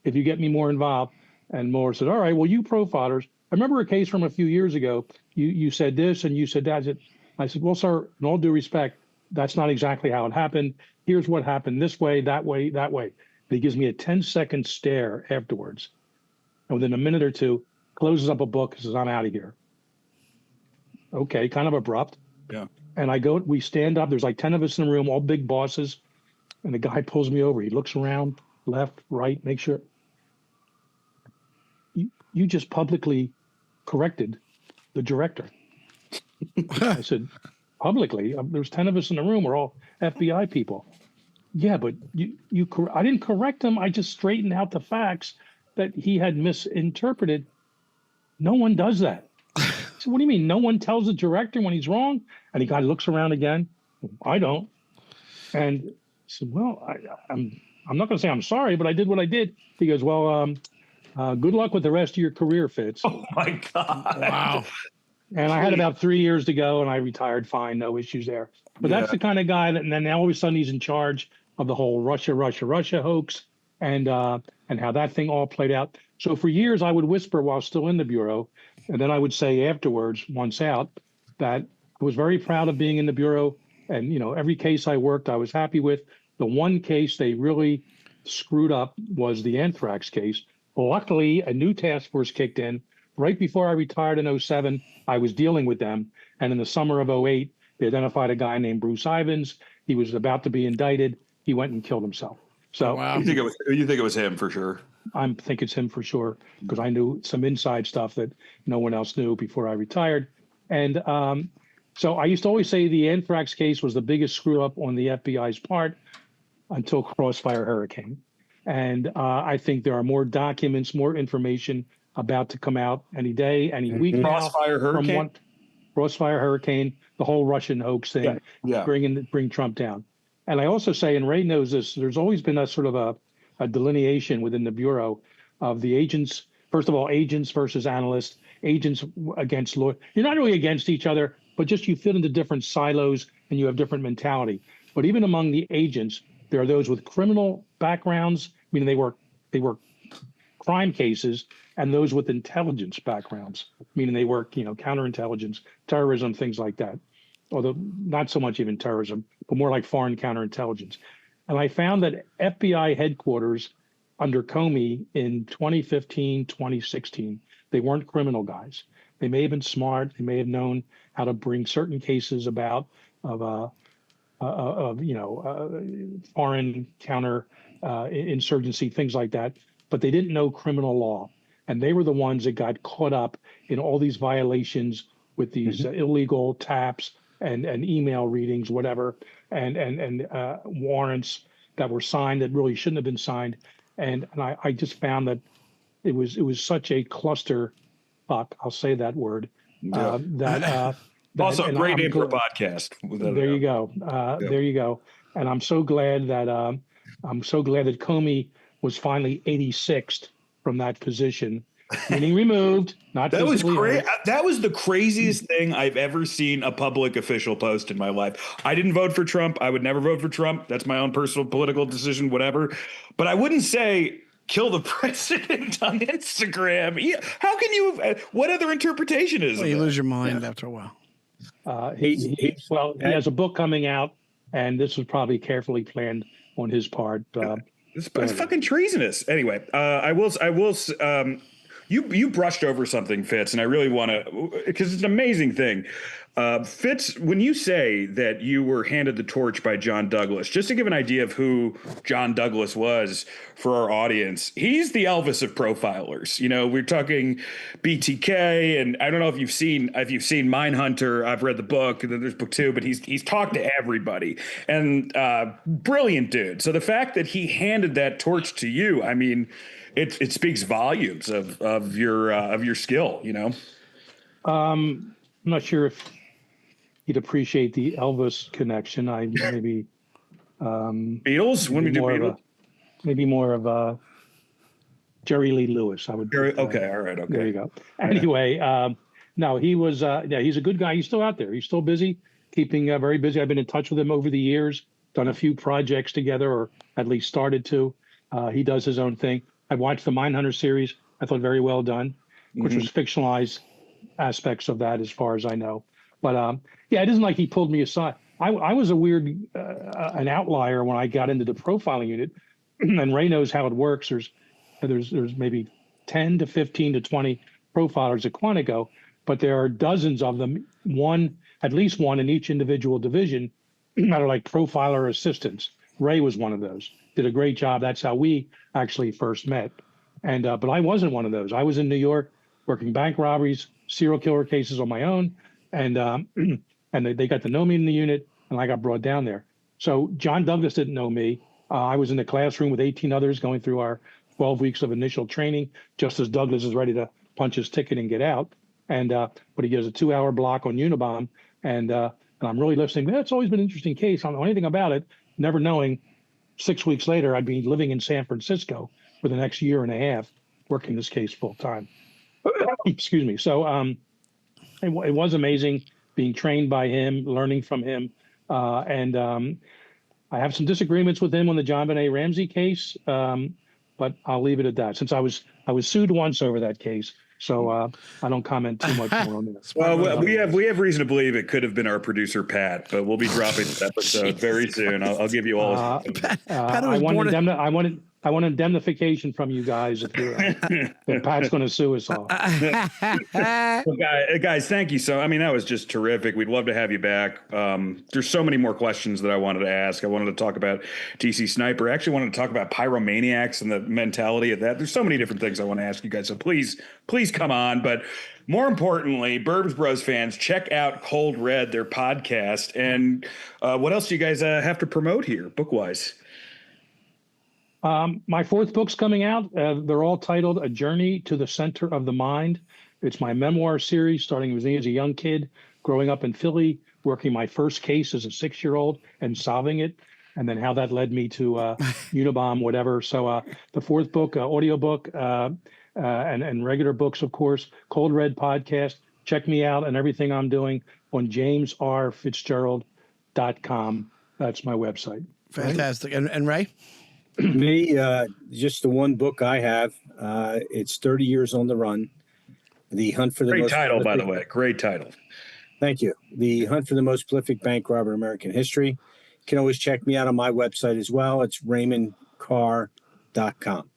If you get me more involved. And Mueller said, all right, well, you profilers, I remember a case from a few years ago. You said this and you said that. I said, well, sir, in all due respect, that's not exactly how it happened. Here's what happened this way, that way, that way. And he gives me a 10-second stare afterwards. And within a minute or two, closes up a book and says, I'm out of here. Okay, kind of abrupt. Yeah. And we stand up. There's like 10 of us in the room, all big bosses. And the guy pulls me over. He looks around, left, right, make sure. You just publicly corrected the director. I said, publicly? There's 10 of us in the room. We're all FBI people. Yeah, but I didn't correct him. I just straightened out the facts that he had misinterpreted. No one does that. I said, what do you mean? No one tells the director when he's wrong? And the guy looks around again. I don't. And I said, well, I'm not going to say I'm sorry, but I did what I did. He goes, well, good luck with the rest of your career, Fitz. Oh my God. Wow. And I had about 3 years to go, and I retired fine, no issues there. But that's the kind of guy that, and then all of a sudden he's in charge of the whole Russia hoax and how that thing all played out. So for years I would whisper while still in the Bureau, and then I would say afterwards, once out, that I was very proud of being in the Bureau. And, every case I worked, I was happy with. The one case they really screwed up was the anthrax case. Luckily, a new task force kicked in. Right before I retired in 2007, I was dealing with them. And in the summer of 2008, they identified a guy named Bruce Ivins. He was about to be indicted. He went and killed himself. So Wow. You think it was him for sure? I think it's him for sure, because I knew some inside stuff that no one else knew before I retired. And so I used to always say the anthrax case was the biggest screw up on the FBI's part until Crossfire Hurricane. And I think there are more documents, more information about to come out any day, any week now. Crossfire Hurricane? Crossfire Hurricane, the whole Russian hoax thing, bring Trump down. And I also say, and Ray knows this, there's always been a sort of a delineation within the Bureau of the agents. First of all, agents versus analysts, agents against lawyers. You're not really against each other, but just you fit into different silos and you have different mentality. But even among the agents, there are those with criminal backgrounds, meaning they work crime cases, and those with intelligence backgrounds, meaning they work, counterintelligence, terrorism, things like that. Although not so much even terrorism, but more like foreign counterintelligence. And I found that FBI headquarters under Comey in 2015, 2016, they weren't criminal guys. They may have been smart. They may have known how to bring certain cases about of foreign counter insurgency, things like that. But they didn't know criminal law. And they were the ones that got caught up in all these violations with these illegal taps and email readings, whatever, and warrants that were signed that really shouldn't have been signed. And I just found that it was such a cluster fuck, I'll say that word, that also, great name for a podcast. There you go. There you go. And I'm so glad that Comey was finally 86th from that position, meaning removed. Not that was great. That was the craziest thing I've ever seen a public official post in my life. I didn't vote for Trump. I would never vote for Trump. That's my own personal political decision, whatever. But I wouldn't say kill the president on Instagram. How can you? What other interpretation is? Well, you lose your mind after a while. He has a book coming out, and this was probably carefully planned on his part. It's fucking treasonous. Anyway, I will. You brushed over something, Fitz, and I really want to, because it's an amazing thing. Fitz, when you say that you were handed the torch by John Douglas, just to give an idea of who John Douglas was for our audience, he's the Elvis of profilers. We're talking BTK, and I don't know if you've seen Mindhunter. I've read the book, and then there's book 2, but he's talked to everybody, and brilliant dude. So the fact that he handed that torch to you, I mean, it speaks volumes of your skill, I'm not sure if he'd appreciate the Elvis connection. I maybe Beatles? When we do Beatles? Maybe more of a Jerry Lee Lewis. I would. Okay, all right, okay. There you go. Anyway, no, he was. Yeah, he's a good guy. He's still out there. He's still busy, keeping very busy. I've been in touch with him over the years. Done a few projects together, or at least started to. He does his own thing. I watched the Mindhunter series. I thought very well done, which was fictionalized aspects of that, as far as I know. But yeah, it isn't like he pulled me aside. I was a weird, an outlier when I got into the profiling unit, and Ray knows how it works. There's maybe 10 to 15 to 20 profilers at Quantico, but there are dozens of them. At least one in each individual division that are like profiler assistants. Ray was one of those. Did a great job. That's how we actually first met. And but I wasn't one of those. I was in New York working bank robberies, serial killer cases on my own, and and they got to know me in the unit, and I got brought down there. So John Douglas didn't know me. I was in the classroom with 18 others going through our 12 weeks of initial training, just as Douglas is ready to punch his ticket and get out. And but he gives a 2-hour block on Unabomb, and I'm really listening. It's always been an interesting case. I don't know anything about it, never knowing 6 weeks later I'd be living in San Francisco for the next year and a half working this case full time. Excuse me. So it was amazing being trained by him, learning from him. And I have some disagreements with him on the John Benet Ramsey case, but I'll leave it at that. Since I was sued once over that case, so I don't comment too much more on this. Well, we have reason to believe it could have been our producer Pat, but we'll be dropping this episode very soon. I'll give you all. I want indemnification from you guys if Pat's going to sue us all. Well, guys, thank you. That was just terrific. We'd love to have you back. There's so many more questions that I wanted to ask. I wanted to talk about TC Sniper. I actually wanted to talk about pyromaniacs and the mentality of that. There's so many different things I want to ask you guys. So please come on. But more importantly, Burbs Bros fans, check out Cold Red, their podcast. And what else do you guys have to promote here, book-wise? My fourth book's coming out. They're all titled A Journey to the Center of the Mind. It's my memoir series, starting with me as a young kid, growing up in Philly, working my first case as a 6-year-old and solving it, and then how that led me to Unabomb, whatever. So the fourth book, audiobook, and regular books, of course, Cold Red podcast. Check me out and everything I'm doing on jamesrfitzgerald.com. That's my website. Fantastic. And Ray? Me, just the one book I have. It's 30 Years on the Run. The Hunt for the Great title, by the way. Great title. Thank you. The Hunt for the Most Prolific Bank Robber in American History. You can always check me out on my website as well. It's RaymondCarr.com.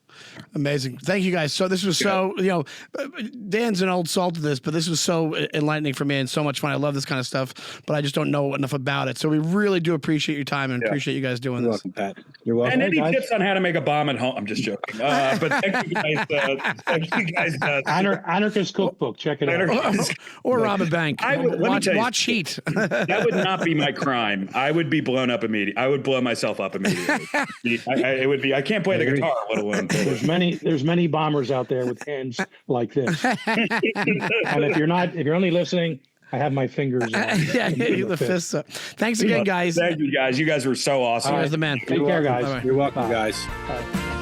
Amazing. Thank you guys. So this was Dan's an old salt to this, but this was so enlightening for me and so much fun. I love this kind of stuff, but I just don't know enough about it. So we really do appreciate your time and appreciate you guys doing this. You're welcome, Pat. You're welcome. And any tips on how to make a bomb at home? I'm just joking. But thank you guys. Anarchist Cookbook. Check it out. Or rob a bank. Watch Heat. That would not be my crime. I would be blown up immediately. I would blow myself up immediately. It would be. I can't play the guitar, let alone. There's many bombers out there with hands like this. And if you're only listening, I have my fingers. The fists up. Thanks again, guys. Thank you, guys. You guys were so awesome. You guys the man. Take care, guys. You're welcome, guys. Bye.